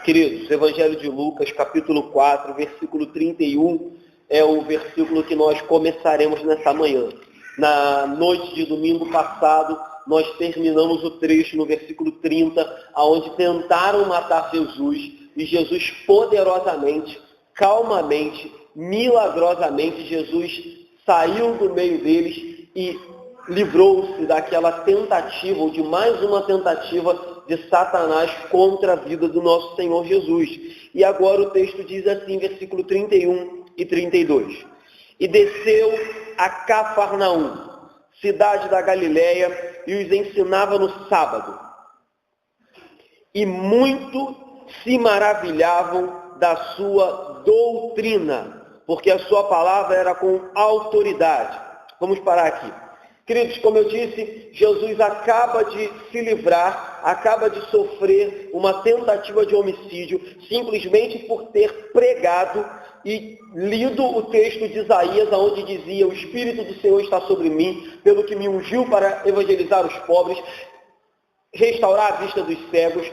Queridos, o Evangelho de Lucas, capítulo 4, versículo 31, é o versículo que nós começaremos nessa manhã. Na noite de domingo passado, nós terminamos o trecho no versículo 30, onde tentaram matar Jesus, e Jesus poderosamente, calmamente, milagrosamente, Jesus saiu do meio deles e livrou-se daquela tentativa, ou de mais uma tentativa de Satanás contra a vida do nosso Senhor Jesus. E agora o texto diz assim, versículo 31 e 32. E desceu a Cafarnaum, cidade da Galileia, e os ensinava no sábado. E muito se maravilhavam da sua doutrina, porque a sua palavra era com autoridade. Vamos parar aqui. Queridos, como eu disse, Jesus acaba de se livrar, acaba de sofrer uma tentativa de homicídio, simplesmente por ter pregado e lido o texto de Isaías, onde dizia: o Espírito do Senhor está sobre mim, pelo que me ungiu para evangelizar os pobres, restaurar a vista dos cegos,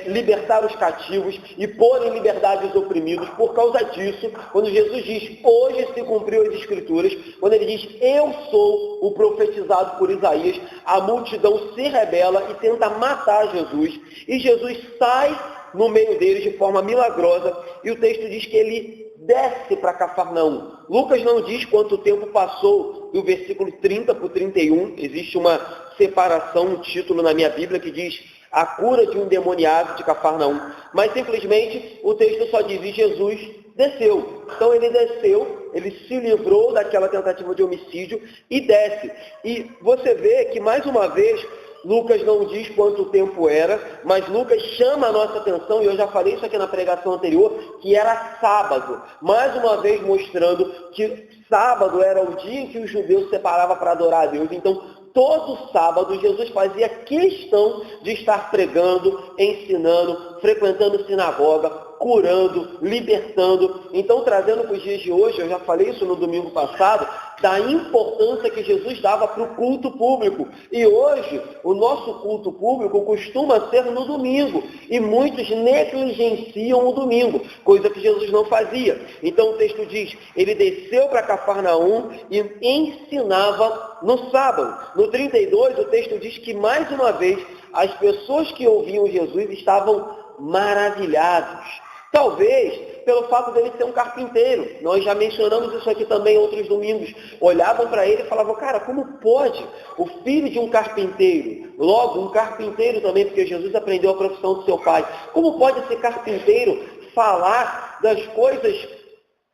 libertar os cativos e pôr em liberdade os oprimidos. Por causa disso, quando Jesus diz, hoje se cumpriu as Escrituras, quando ele diz, eu sou o profetizado por Isaías, a multidão se rebela e tenta matar Jesus, e Jesus sai no meio deles de forma milagrosa, e o texto diz que ele desce para Cafarnaum. Lucas não diz quanto tempo passou do versículo 30 para o 31, existe uma separação, um título na minha Bíblia que diz a cura de um demoniado de Cafarnaum, mas simplesmente o texto só diz e Jesus desceu. Então ele desceu, ele se livrou daquela tentativa de homicídio e desce. E você vê que mais uma vez Lucas não diz quanto tempo era, mas Lucas chama a nossa atenção, e eu já falei isso aqui na pregação anterior, que era sábado. Mais uma vez mostrando que sábado era o dia em que os judeus se separavam para adorar a Deus. Então, todo sábado, Jesus fazia questão de estar pregando, ensinando, frequentando sinagoga, curando, libertando. Então, trazendo para os dias de hoje, eu já falei isso no domingo passado, da importância que Jesus dava para o culto público. E hoje, o nosso culto público costuma ser no domingo. E muitos negligenciam o domingo, coisa que Jesus não fazia. Então o texto diz, ele desceu para Cafarnaum e ensinava no sábado. No 32, o texto diz que, mais uma vez, as pessoas que ouviam Jesus estavam maravilhados. Talvez pelo fato dele ser um carpinteiro. Nós já mencionamos isso aqui também outros domingos. Olhavam para ele e falavam, cara, como pode o filho de um carpinteiro, logo um carpinteiro também, porque Jesus aprendeu a profissão do seu pai, como pode esse carpinteiro falar das coisas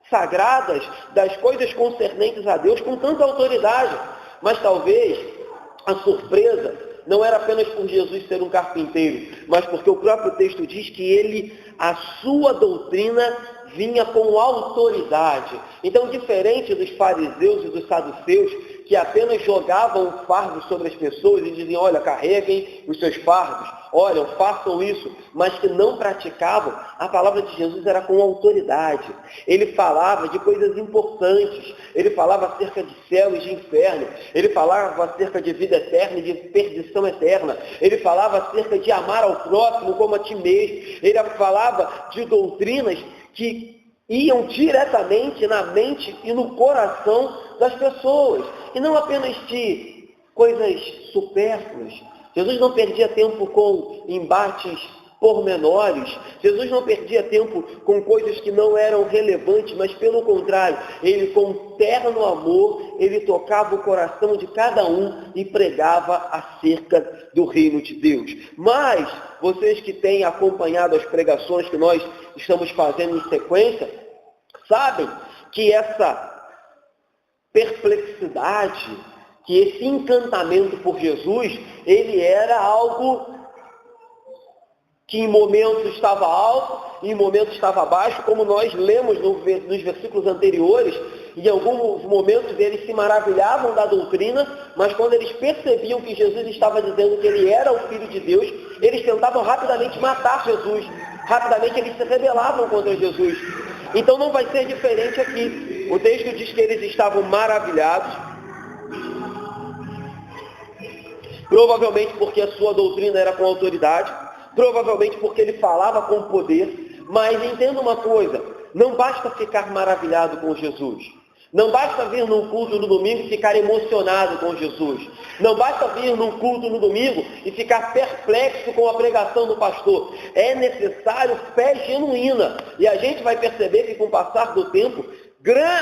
sagradas, das coisas concernentes a Deus com tanta autoridade? Mas talvez a surpresa não era apenas por Jesus ser um carpinteiro, mas porque o próprio texto diz que a sua doutrina vinha com autoridade. Então, diferente dos fariseus e dos saduceus, que apenas jogavam o fardo sobre as pessoas e diziam, olha, carreguem os seus fardos, olha, façam isso, mas que não praticavam, a palavra de Jesus era com autoridade. Ele falava de coisas importantes, ele falava acerca de céu e de inferno, ele falava acerca de vida eterna e de perdição eterna, ele falava acerca de amar ao próximo como a ti mesmo, ele falava de doutrinas que iam diretamente na mente e no coração das pessoas, e não apenas de coisas supérfluas. Jesus não perdia tempo com embates pormenores, Jesus não perdia tempo com coisas que não eram relevantes, mas pelo contrário, ele com terno amor, ele tocava o coração de cada um e pregava acerca do reino de Deus. Mas, vocês que têm acompanhado as pregações que nós estamos fazendo em sequência, sabem que essa perplexidade, que esse encantamento por Jesus, ele era algo que em momentos estava alto, e em momentos estava baixo, como nós lemos nos versículos anteriores. Em alguns momentos eles se maravilhavam da doutrina, mas quando eles percebiam que Jesus estava dizendo que ele era o Filho de Deus, eles tentavam rapidamente matar Jesus, rapidamente eles se rebelavam contra Jesus. Então não vai ser diferente aqui. O texto diz que eles estavam maravilhados, provavelmente porque a sua doutrina era com autoridade, provavelmente porque ele falava com poder, mas entenda uma coisa, não basta ficar maravilhado com Jesus. Não basta vir num culto no domingo e ficar emocionado com Jesus. Não basta vir num culto no domingo e ficar perplexo com a pregação do pastor. É necessário fé genuína. E a gente vai perceber que com o passar do tempo,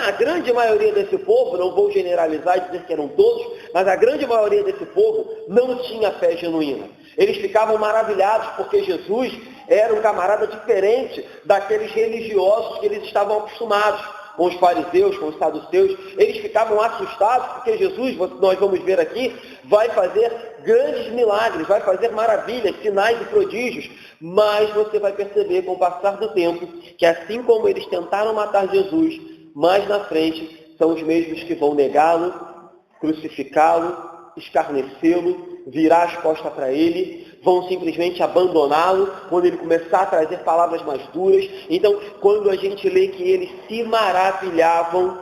a grande maioria desse povo, não vou generalizar e dizer que eram todos, mas a grande maioria desse povo não tinha fé genuína. Eles ficavam maravilhados porque Jesus era um camarada diferente daqueles religiosos que eles estavam acostumados, com os fariseus, com os saduceus. Eles ficavam assustados porque Jesus, nós vamos ver aqui, vai fazer grandes milagres, vai fazer maravilhas, sinais e prodígios, mas você vai perceber com o passar do tempo que assim como eles tentaram matar Jesus, mais na frente são os mesmos que vão negá-lo, crucificá-lo, escarnecê-lo, virar as costas para ele, vão simplesmente abandoná-lo quando ele começar a trazer palavras mais duras. Então, quando a gente lê que eles se maravilhavam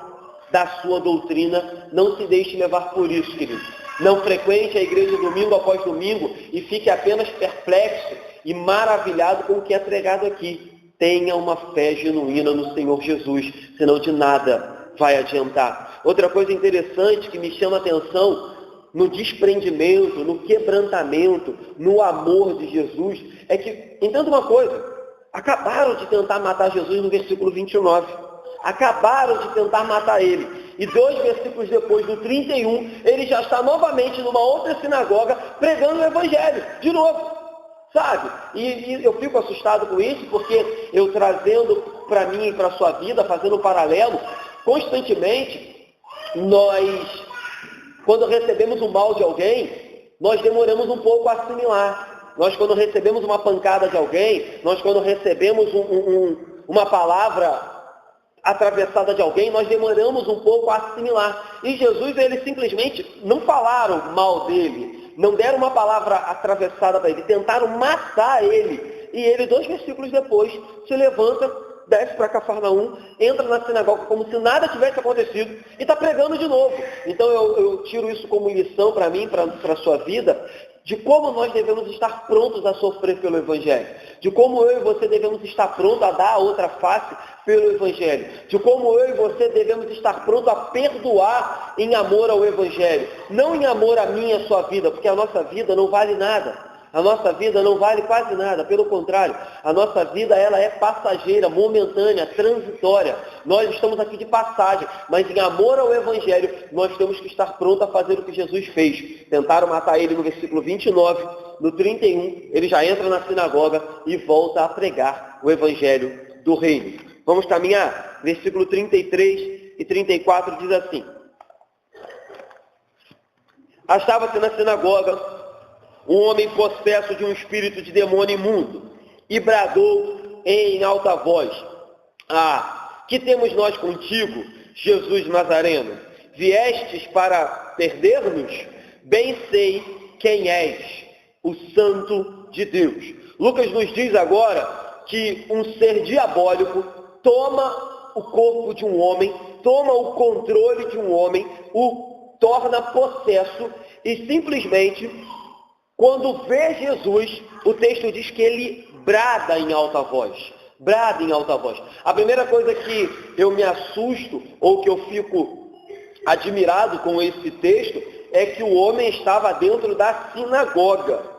da sua doutrina, não se deixe levar por isso, querido. Não frequente a igreja domingo após domingo e fique apenas perplexo e maravilhado com o que é pregado aqui. Tenha uma fé genuína no Senhor Jesus, senão de nada vai adiantar. Outra coisa interessante que me chama a atenção no desprendimento, no quebrantamento, no amor de Jesus, é que, entenda uma coisa, acabaram de tentar matar Jesus no versículo 29. Acabaram de tentar matar ele. E 2 versículos depois, no 31, ele já está novamente numa outra sinagoga pregando o Evangelho, de novo. Sabe? E eu fico assustado com isso, porque eu trazendo para mim e para a sua vida, fazendo um paralelo, constantemente, quando recebemos um mal de alguém, nós demoramos um pouco a assimilar. Nós, quando recebemos uma pancada de alguém, nós, quando recebemos uma palavra atravessada de alguém, nós demoramos um pouco a assimilar. E Jesus, ele simplesmente não falaram mal dele, não deram uma palavra atravessada para ele, tentaram matar ele. E ele, 2 versículos depois, se levanta, desce para Cafarnaum, entra na sinagoga como se nada tivesse acontecido e está pregando de novo. Então eu tiro isso como lição para mim, para a sua vida, de como nós devemos estar prontos a sofrer pelo Evangelho, de como eu e você devemos estar prontos a dar a outra face pelo Evangelho, de como eu e você devemos estar prontos a perdoar em amor ao Evangelho, não em amor à minha e à sua vida, porque a nossa vida não vale nada. A nossa vida não vale quase nada, pelo contrário, a nossa vida ela é passageira, momentânea, transitória. Nós estamos aqui de passagem, mas em amor ao Evangelho, nós temos que estar prontos a fazer o que Jesus fez. Tentaram matar ele no versículo 29, no 31, ele já entra na sinagoga e volta a pregar o Evangelho do Reino. Vamos caminhar? Versículo 33 e 34 diz assim: Achava-se na sinagoga um homem possesso de um espírito de demônio imundo, e bradou em alta voz: que temos nós contigo, Jesus Nazareno? Viestes para perder-nos? Bem sei quem és, o Santo de Deus. Lucas nos diz agora que um ser diabólico toma o corpo de um homem, toma o controle de um homem, o torna possesso e simplesmente, quando vê Jesus, o texto diz que ele brada em alta voz. Brada em alta voz. A primeira coisa que eu me assusto, ou que eu fico admirado com esse texto, é que o homem estava dentro da sinagoga.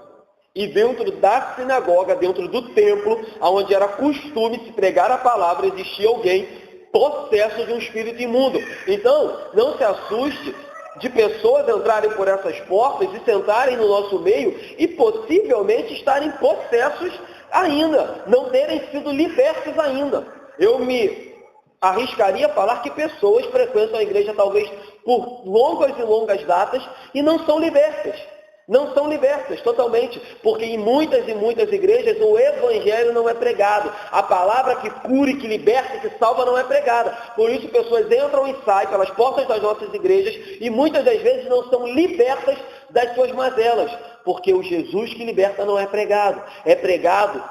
E dentro da sinagoga, dentro do templo, onde era costume se pregar a palavra, existia alguém possesso de um espírito imundo. Então, não se assuste de pessoas entrarem por essas portas e sentarem no nosso meio e possivelmente estarem possessos ainda, não terem sido libertos ainda. Eu me arriscaria a falar que pessoas frequentam a igreja talvez por longas e longas datas e não são libertas. Não são libertas totalmente, porque em muitas e muitas igrejas o Evangelho não é pregado. A palavra que cura, que liberta, que salva não é pregada. Por isso pessoas entram e saem pelas portas das nossas igrejas e muitas das vezes não são libertas das suas mazelas, porque o Jesus que liberta não é pregado. É pregado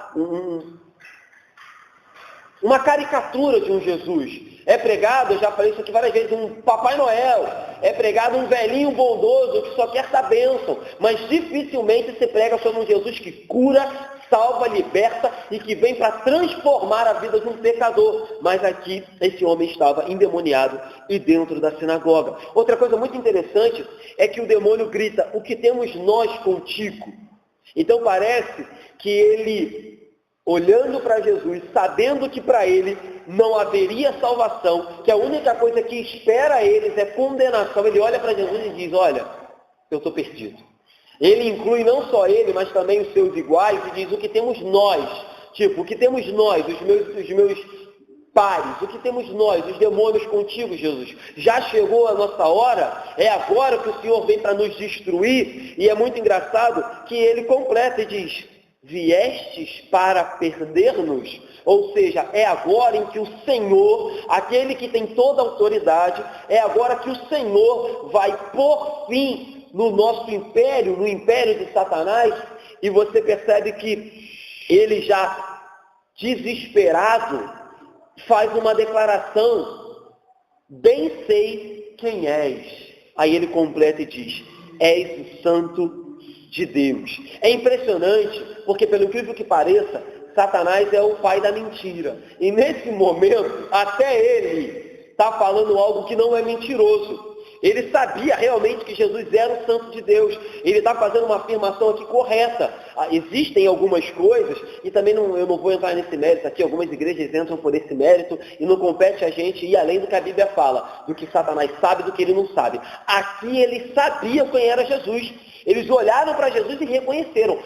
uma caricatura de um Jesus. É pregado, eu já falei isso aqui várias vezes, um Papai Noel. É pregado um velhinho bondoso que só quer dar bênção. Mas dificilmente se prega sobre um Jesus que cura, salva, liberta e que vem para transformar a vida de um pecador. Mas aqui, esse homem estava endemoniado e dentro da sinagoga. Outra coisa muito interessante é que o demônio grita: o que temos nós contigo? Então parece que ele, olhando para Jesus, sabendo que para ele não haveria salvação, que a única coisa que espera eles é condenação, ele olha para Jesus e diz: olha, eu estou perdido. Ele inclui não só ele, mas também os seus iguais, e diz: o que temos nós? Tipo, o que temos nós, os meus pares, o que temos nós, os demônios contigo, Jesus? Já chegou a nossa hora? É agora que o Senhor vem para nos destruir? E é muito engraçado que ele completa e diz: viestes para perder-nos? Ou seja, é agora em que o Senhor, aquele que tem toda a autoridade, é agora que o Senhor vai pôr fim no nosso império, no império de Satanás. E você percebe que ele já desesperado faz uma declaração: bem sei quem és. Aí ele completa e diz: és o Santo de Deus. É impressionante, porque pelo incrível que pareça, Satanás é o pai da mentira. E nesse momento, até ele está falando algo que não é mentiroso. Ele sabia realmente que Jesus era o Santo de Deus. Ele está fazendo uma afirmação aqui correta. Existem algumas coisas, e também eu não vou entrar nesse mérito aqui, algumas igrejas entram por esse mérito, e não compete a gente ir além do que a Bíblia fala, do que Satanás sabe, do que ele não sabe. Aqui ele sabia quem era Jesus. Eles olharam para Jesus e reconheceram: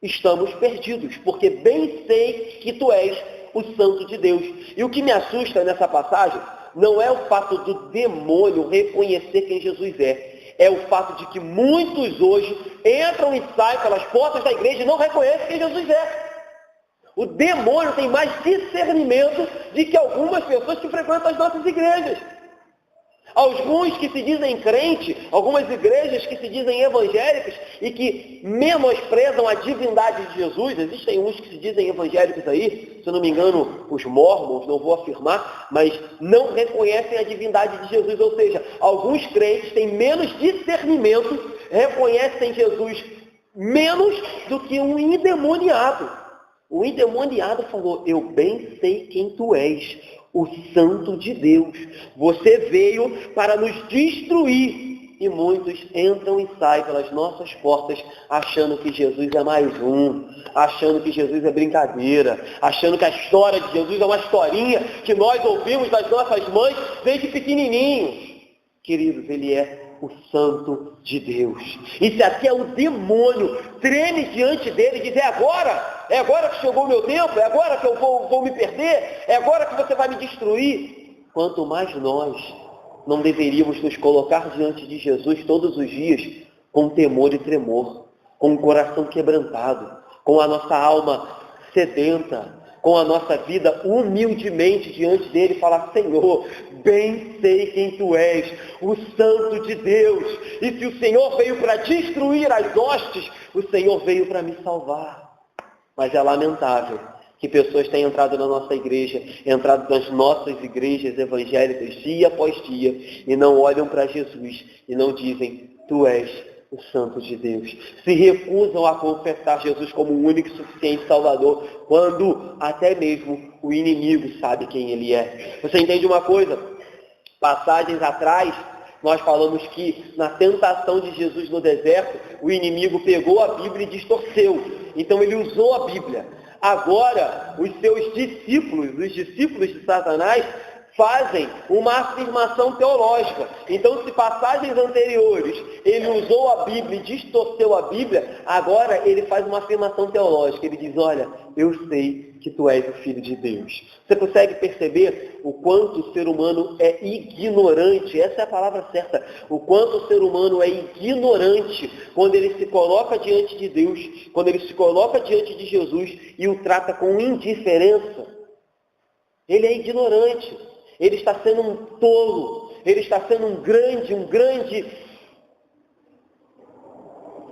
estamos perdidos, porque bem sei que tu és o Santo de Deus. E o que me assusta nessa passagem não é o fato do demônio reconhecer quem Jesus é o fato de que muitos hoje entram e saem pelas portas da igreja e não reconhecem quem Jesus é. O demônio tem mais discernimento do que algumas pessoas que frequentam as nossas igrejas. Alguns que se dizem crente, algumas igrejas que se dizem evangélicas e que menosprezam a divindade de Jesus. Existem uns que se dizem evangélicos aí, se eu não me engano, os mormons, não vou afirmar, mas não reconhecem a divindade de Jesus. Ou seja, alguns crentes têm menos discernimento, reconhecem Jesus menos do que um endemoniado. O endemoniado falou: eu bem sei quem tu és, o Santo de Deus. Você veio para nos destruir. E muitos entram e saem pelas nossas portas achando que Jesus é mais um, achando que Jesus é brincadeira, achando que a história de Jesus é uma historinha que nós ouvimos das nossas mães desde pequenininhos. Queridos, ele é o Santo de Deus. E se até o demônio treme diante dele e diz: é agora que chegou o meu tempo, é agora que eu vou me perder, é agora que você vai me destruir. Quanto mais nós não deveríamos nos colocar diante de Jesus todos os dias com temor e tremor, com o coração quebrantado, com a nossa alma sedenta, com a nossa vida humildemente diante dele, falar: Senhor, bem sei quem tu és, o Santo de Deus. E se o Senhor veio para destruir as hostes, o Senhor veio para me salvar. Mas é lamentável que pessoas têm entrado na nossa igreja, entrado nas nossas igrejas evangélicas dia após dia, e não olham para Jesus e não dizem: tu és o Santo de Deus. Se recusam a confessar Jesus como o único e suficiente Salvador, quando até mesmo o inimigo sabe quem ele é. Você entende uma coisa? Passagens atrás, nós falamos que na tentação de Jesus no deserto, o inimigo pegou a Bíblia e distorceu. Então ele usou a Bíblia. Agora, os seus discípulos, os discípulos de Satanás, fazem uma afirmação teológica. Então, se passagens anteriores ele usou a Bíblia e distorceu a Bíblia, agora ele faz uma afirmação teológica. Ele diz: olha, eu sei que tu és o Filho de Deus. Você consegue perceber o quanto o ser humano é ignorante? Essa é a palavra certa. O quanto o ser humano é ignorante quando ele se coloca diante de Deus, quando ele se coloca diante de Jesus e o trata com indiferença. Ele é ignorante. Ele está sendo um tolo, ele está sendo um grande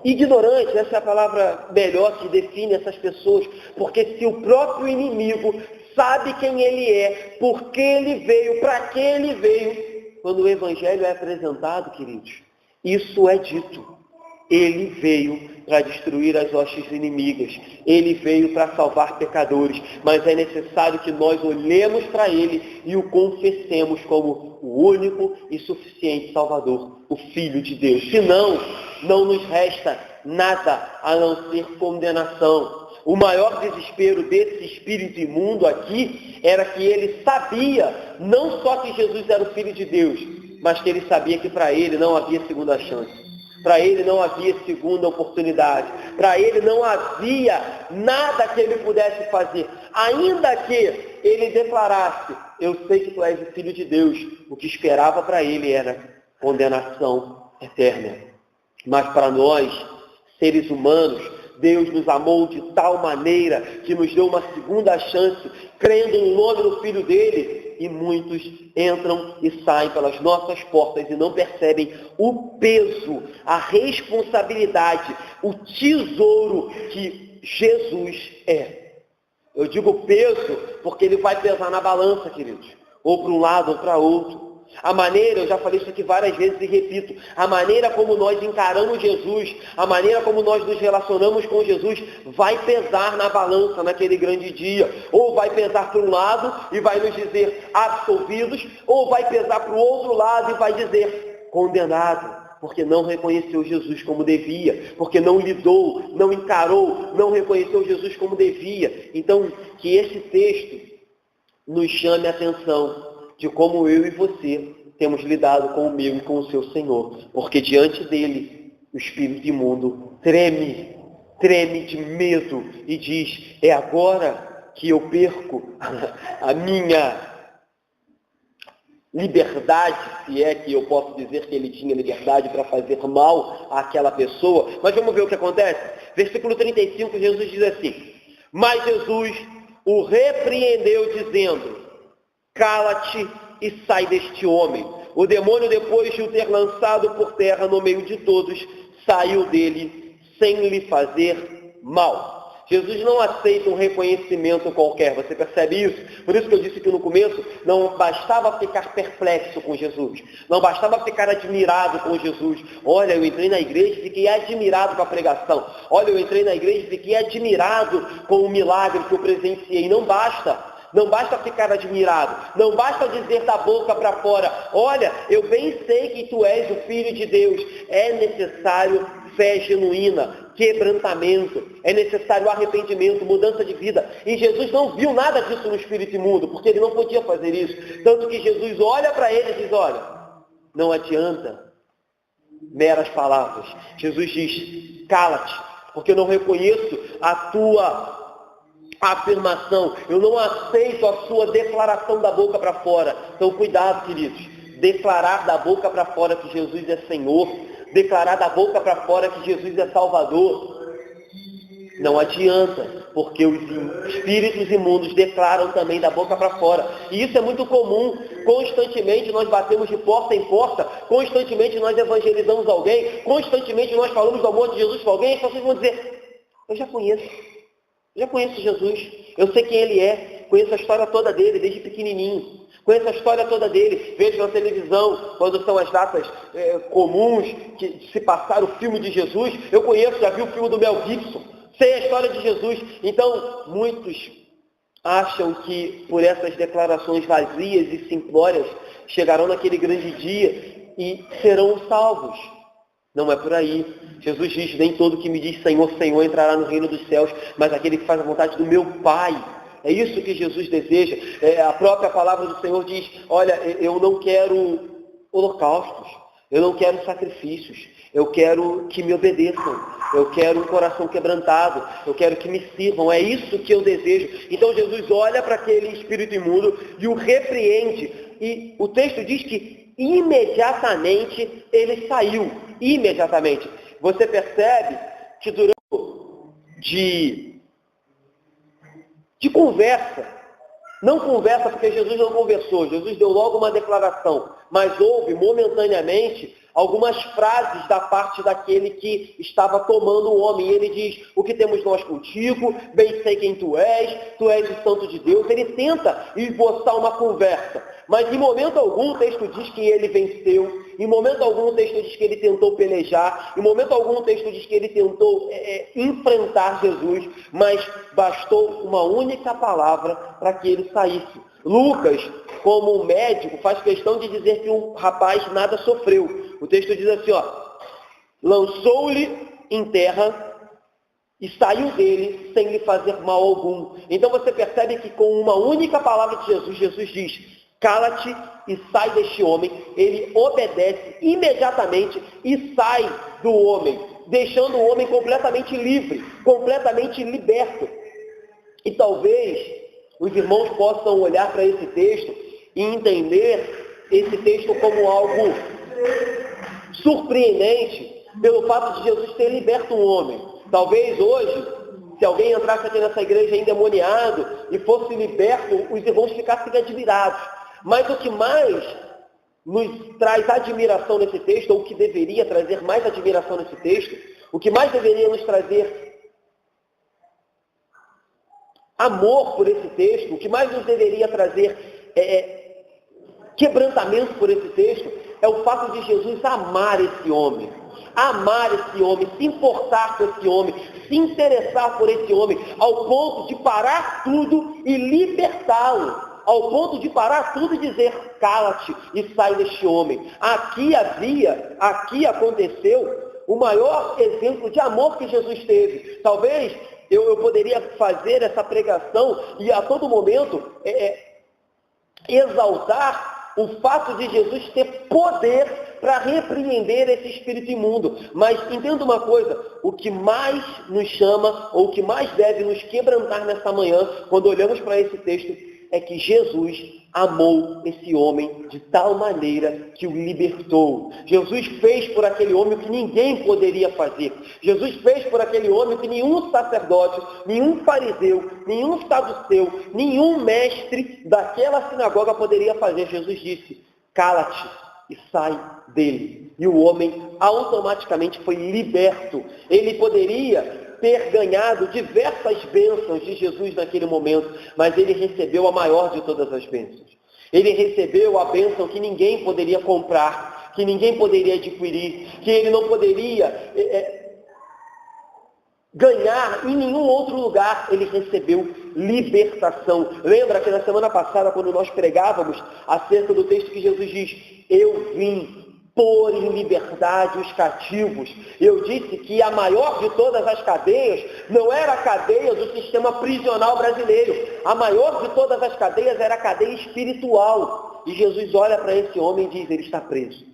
ignorante. Essa é a palavra melhor que define essas pessoas, porque se o próprio inimigo sabe quem ele é, por que ele veio, para que ele veio. Quando o Evangelho é apresentado, queridos, isso é dito. Ele veio para destruir as hostes inimigas. Ele veio para salvar pecadores. Mas é necessário que nós olhemos para ele e o confessemos como o único e suficiente Salvador, o Filho de Deus. Senão, não nos resta nada a não ser condenação. O maior desespero desse espírito imundo aqui era que ele sabia não só que Jesus era o Filho de Deus, mas que ele sabia que para ele não havia segunda chance. Para ele não havia segunda oportunidade. Para ele não havia nada que ele pudesse fazer. Ainda que ele declarasse, eu sei que tu és o Filho de Deus, o que esperava para ele era condenação eterna. Mas para nós, seres humanos, Deus nos amou de tal maneira que nos deu uma segunda chance, crendo no nome do Filho dele. E muitos entram e saem pelas nossas portas e não percebem o peso, a responsabilidade, o tesouro que Jesus é. Eu digo peso porque ele vai pesar na balança, queridos. Ou para um lado ou para outro. A maneira, eu já falei isso aqui várias vezes e repito, a maneira como nós encaramos Jesus, a maneira como nós nos relacionamos com Jesus, vai pesar na balança naquele grande dia. Ou vai pesar para um lado e vai nos dizer absolvidos, ou vai pesar para o outro lado e vai dizer condenado, porque não reconheceu Jesus como devia, porque não lidou, não encarou, não reconheceu Jesus como devia. Então, que esse texto nos chame a atenção de como eu e você temos lidado com o meu e com o seu Senhor. Porque diante dele, o espírito imundo treme de medo e diz, é agora que eu perco a minha liberdade, se é que eu posso dizer que ele tinha liberdade para fazer mal àquela pessoa. Mas vamos ver o que acontece. Versículo 35, Jesus diz assim, mas Jesus o repreendeu dizendo, cala-te e sai deste homem. O demônio, depois de o ter lançado por terra no meio de todos, saiu dele sem lhe fazer mal. Jesus não aceita um reconhecimento qualquer, você percebe isso? Por isso que eu disse que no começo não bastava ficar perplexo com Jesus, não bastava ficar admirado com Jesus. Olha, eu entrei na igreja e fiquei admirado com a pregação. Olha, eu entrei na igreja e fiquei admirado com o milagre que eu presenciei. Não basta. Não basta ficar admirado, não basta dizer da boca para fora, olha, eu bem sei que tu és o Filho de Deus. É necessário fé genuína, quebrantamento, é necessário arrependimento, mudança de vida. E Jesus não viu nada disso no espírito imundo, porque ele não podia fazer isso. Tanto que Jesus olha para ele e diz, olha, não adianta meras palavras. Jesus diz, cala-te, porque eu não reconheço a tua afirmação, eu não aceito a sua declaração da boca para fora. Então cuidado, queridos, declarar da boca para fora que Jesus é Senhor, declarar da boca para fora que Jesus é Salvador, não adianta, porque os espíritos imundos declaram também da boca para fora. E isso é muito comum. Constantemente nós batemos de porta em porta, constantemente nós evangelizamos alguém, constantemente nós falamos do amor de Jesus para alguém, e as pessoas vão dizer, eu já conheço Jesus, eu sei quem ele é, conheço a história toda dele, desde pequenininho, conheço a história toda dele, vejo na televisão, quando são as datas comuns, que se passar o filme de Jesus, eu conheço, já vi o filme do Mel Gibson, sei a história de Jesus. Então, muitos acham que por essas declarações vazias e simplórias, chegarão naquele grande dia e serão salvos. Não é por aí. Jesus diz, nem todo que me diz Senhor, Senhor entrará no reino dos céus, mas aquele que faz a vontade do meu Pai. É isso que Jesus deseja. A própria palavra do Senhor diz, olha, eu não quero holocaustos, eu não quero sacrifícios, eu quero que me obedeçam, eu quero um coração quebrantado, eu quero que me sirvam, é isso que eu desejo. Então Jesus olha para aquele espírito imundo e o repreende. E o texto diz que imediatamente ele saiu. Imediatamente. Você percebe que durante de conversa, não conversa porque Jesus não conversou, Jesus deu logo uma declaração, mas houve momentaneamente algumas frases da parte daquele que estava tomando o homem. Ele diz: o que temos nós contigo? Bem sei quem tu és o santo de Deus. Ele tenta esboçar uma conversa, mas em momento algum o texto diz que ele venceu, em momento algum o texto diz que ele tentou pelejar, em momento algum o texto diz que ele tentou enfrentar Jesus, mas bastou uma única palavra para que ele saísse. Lucas, como médico, faz questão de dizer que o rapaz nada sofreu. O texto diz assim, lançou-lhe em terra e saiu dele sem lhe fazer mal algum. Então você percebe que com uma única palavra de Jesus, Jesus diz: cala-te e sai deste homem. Ele obedece imediatamente e sai do homem, deixando o homem completamente livre, completamente liberto. E talvez os irmãos possam olhar para esse texto e entender esse texto como algo surpreendente pelo fato de Jesus ter liberto um homem. Talvez hoje, se alguém entrasse aqui nessa igreja endemoniado e fosse liberto, os irmãos ficassem admirados. Mas o que mais nos traz admiração nesse texto, ou o que deveria trazer mais admiração nesse texto, o que mais deveria nos trazer amor por esse texto, o que mais nos deveria trazer quebrantamento por esse texto, é o fato de Jesus amar esse homem, se importar com esse homem, se interessar por esse homem, ao ponto de parar tudo e libertá-lo, ao ponto de parar tudo e dizer: cala-te e sai deste homem. Aqui aconteceu o maior exemplo de amor que Jesus teve. Talvez eu poderia fazer essa pregação e a todo momento exaltar o fato de Jesus ter poder para repreender esse espírito imundo. Mas entenda uma coisa: o que mais nos chama, ou o que mais deve nos quebrantar nessa manhã, quando olhamos para esse texto, é que Jesus amou esse homem de tal maneira que o libertou. Jesus fez por aquele homem o que ninguém poderia fazer. Jesus fez por aquele homem o que nenhum sacerdote, nenhum fariseu, nenhum saduceu, nenhum mestre daquela sinagoga poderia fazer. Jesus disse: cala-te e sai dele. E o homem automaticamente foi liberto. Ele poderia ter ganhado diversas bênçãos de Jesus naquele momento, mas ele recebeu a maior de todas as bênçãos. Ele recebeu a bênção que ninguém poderia comprar, que ninguém poderia adquirir, que ele não poderia ganhar em nenhum outro lugar. Ele recebeu libertação. Lembra que na semana passada, quando nós pregávamos acerca do texto que Jesus diz: eu vim pôr em liberdade os cativos. Eu disse que a maior de todas as cadeias não era a cadeia do sistema prisional brasileiro. A maior de todas as cadeias era a cadeia espiritual. E Jesus olha para esse homem e diz: ele está preso.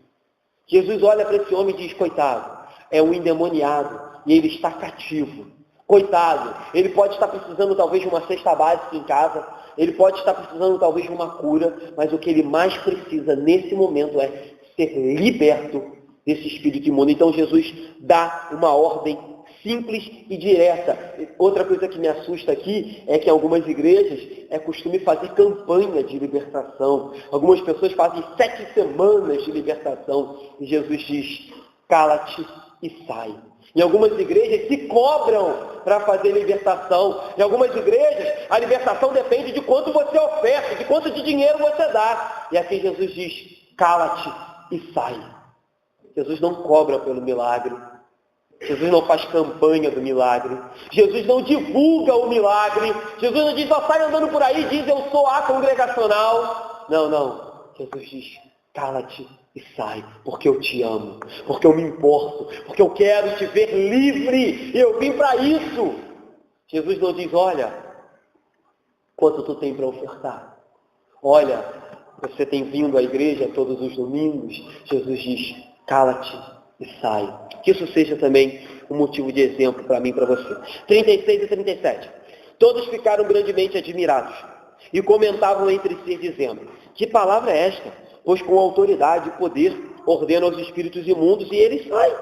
Jesus olha para esse homem e diz: coitado, é um endemoniado e ele está cativo. Coitado, ele pode estar precisando talvez de uma cesta básica em casa, ele pode estar precisando talvez de uma cura, mas o que ele mais precisa nesse momento é ser liberto desse espírito imundo. Então Jesus dá uma ordem simples e direta. Outra coisa que me assusta aqui é que em algumas igrejas é costume fazer campanha de libertação. Algumas pessoas fazem 7 semanas de libertação. E Jesus diz: cala-te e sai. Em algumas igrejas se cobram para fazer libertação. Em algumas igrejas a libertação depende de quanto você oferta, de quanto de dinheiro você dá. E aqui Jesus diz: cala-te e sai. Jesus não cobra pelo milagre. Jesus não faz campanha do milagre. Jesus não divulga o milagre. Jesus não diz: só sai andando por aí e diz: eu sou a congregacional. Não. Jesus diz: cala-te e sai, porque eu te amo, porque eu me importo, porque eu quero te ver livre, e eu vim para isso. Jesus não diz: olha, quanto tu tem para ofertar? Olha, você tem vindo à igreja todos os domingos? Jesus diz: cala-te e sai. Que isso seja também um motivo de exemplo para mim e para você. 36 e 37. Todos ficaram grandemente admirados e comentavam entre si, dizendo: que palavra é esta? Pois com autoridade e poder ordena aos espíritos imundos e eles saem.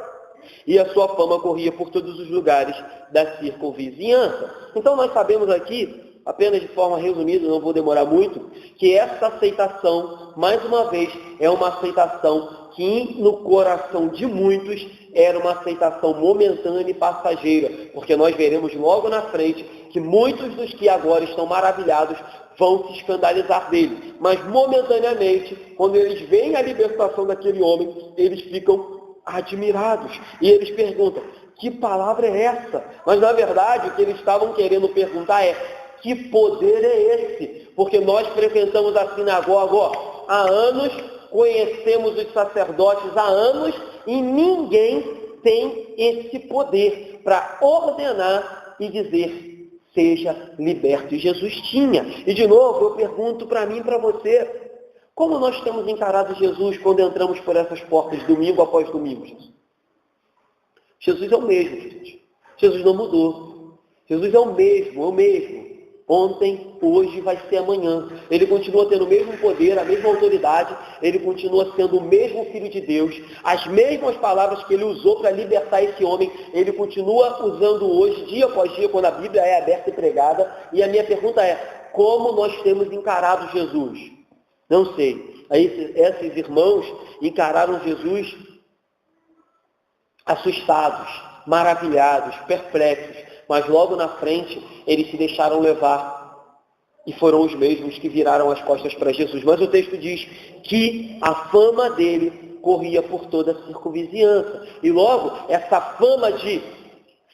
E a sua fama corria por todos os lugares da circunvizinhança. Então nós sabemos aqui apenas de forma resumida, não vou demorar muito, que essa aceitação, mais uma vez, é uma aceitação que no coração de muitos era uma aceitação momentânea e passageira, porque nós veremos logo na frente que muitos dos que agora estão maravilhados vão se escandalizar dele. Mas momentaneamente, quando eles veem a libertação daquele homem, eles ficam admirados. E eles perguntam, que palavra é essa? Mas na verdade o que eles estavam querendo perguntar é, que poder é esse? Porque nós frequentamos a sinagoga há anos, conhecemos os sacerdotes há anos, e ninguém tem esse poder para ordenar e dizer, seja liberto. E Jesus tinha. E de novo, eu pergunto para mim e para você, como nós temos encarado Jesus quando entramos por essas portas, domingo após domingo? Jesus é o mesmo, gente. Jesus não mudou. Jesus é o mesmo. Ontem, hoje, vai ser amanhã. Ele continua tendo o mesmo poder, a mesma autoridade, ele continua sendo o mesmo Filho de Deus. As mesmas palavras que ele usou para libertar esse homem, ele continua usando hoje, dia após dia, quando a Bíblia é aberta e pregada. E a minha pergunta é, como nós temos encarado Jesus? Não sei. Aí, esses irmãos encararam Jesus assustados, maravilhados, perplexos. Mas logo na frente, eles se deixaram levar e foram os mesmos que viraram as costas para Jesus. Mas o texto diz que a fama dele corria por toda a circunvizinhança. E logo, essa fama de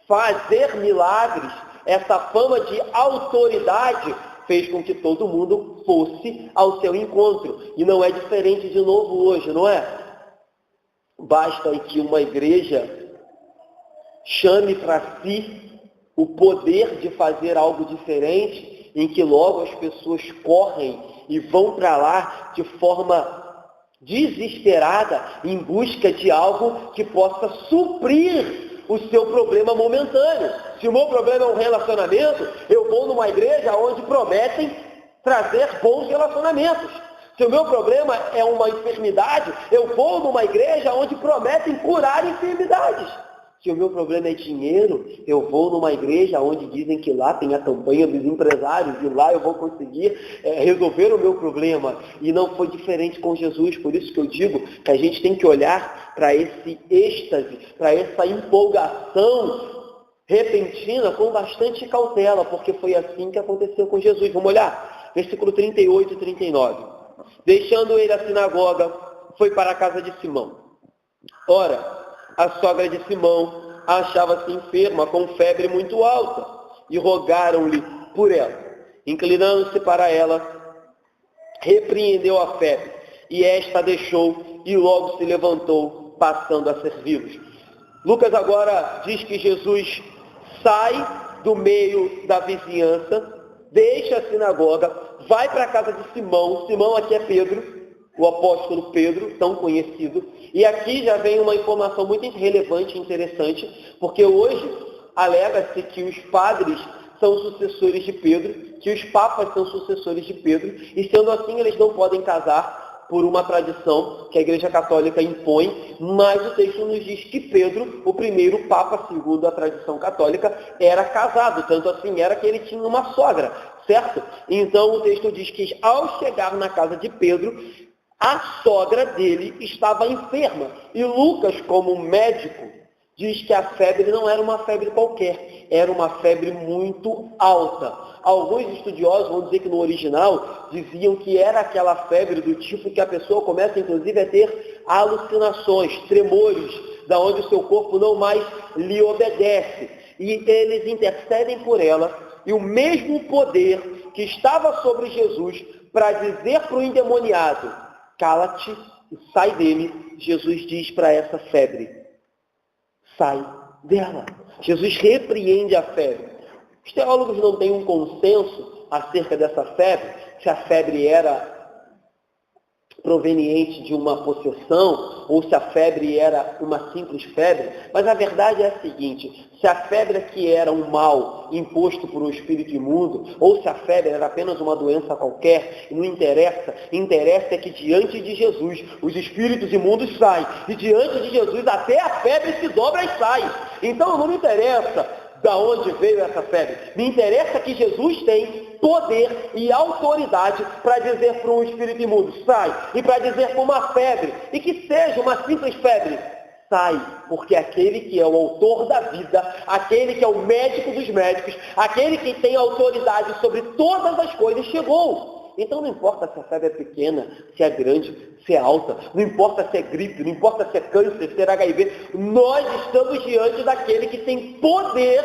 fazer milagres, essa fama de autoridade, fez com que todo mundo fosse ao seu encontro. E não é diferente de novo hoje, não é? Basta que uma igreja chame para si o poder de fazer algo diferente, em que logo as pessoas correm e vão para lá de forma desesperada, em busca de algo que possa suprir o seu problema momentâneo. Se o meu problema é um relacionamento, eu vou numa igreja onde prometem trazer bons relacionamentos. Se o meu problema é uma enfermidade, eu vou numa igreja onde prometem curar enfermidades. Se o meu problema é dinheiro, eu vou numa igreja onde dizem que lá tem a campanha dos empresários e lá eu vou conseguir resolver o meu problema. E não foi diferente com Jesus, por isso que eu digo que a gente tem que olhar para esse êxtase, para essa empolgação repentina com bastante cautela, porque foi assim que aconteceu com Jesus. Vamos olhar, versículo 38 e 39. Deixando ele a sinagoga, foi para a casa de Simão. Ora, a sogra de Simão achava-se enferma com febre muito alta e rogaram-lhe por ela. Inclinando-se para ela, repreendeu a febre e esta deixou e logo se levantou, passando a servi-los. Lucas agora diz que Jesus sai do meio da vizinhança, deixa a sinagoga, vai para a casa de Simão. Simão aqui é Pedro, o apóstolo Pedro, tão conhecido. E aqui já vem uma informação muito relevante e interessante, porque hoje alega-se que os padres são sucessores de Pedro, que os papas são sucessores de Pedro, e sendo assim eles não podem casar por uma tradição que a Igreja Católica impõe, mas o texto nos diz que Pedro, o primeiro papa, segundo a tradição católica, era casado, tanto assim era que ele tinha uma sogra, certo? Então o texto diz que ao chegar na casa de Pedro, a sogra dele estava enferma. E Lucas, como médico, diz que a febre não era uma febre qualquer, era uma febre muito alta. Alguns estudiosos vão dizer que no original diziam que era aquela febre do tipo que a pessoa começa inclusive a ter alucinações, tremores, da onde o seu corpo não mais lhe obedece. E eles intercedem por ela, e o mesmo poder que estava sobre Jesus para dizer para o endemoniado, cala-te e sai dele, Jesus diz para essa febre, sai dela. Jesus repreende a febre. Os teólogos não têm um consenso acerca dessa febre, se a febre era proveniente de uma possessão ou se a febre era uma simples febre, mas a verdade é a seguinte, se a febre aqui era um mal imposto por um espírito imundo, ou se a febre era apenas uma doença qualquer, não interessa, interessa é que diante de Jesus os espíritos imundos saem, e diante de Jesus até a febre se dobra e sai. Então não me interessa da onde veio essa febre, me interessa que Jesus tem poder e autoridade para dizer para um espírito imundo, sai, e para dizer para uma febre, e que seja uma simples febre, sai, porque aquele que é o autor da vida, aquele que é o médico dos médicos, aquele que tem autoridade sobre todas as coisas, chegou. Então não importa se a febre é pequena, se é grande, se é alta, não importa se é gripe, não importa se é câncer, se é HIV, nós estamos diante daquele que tem poder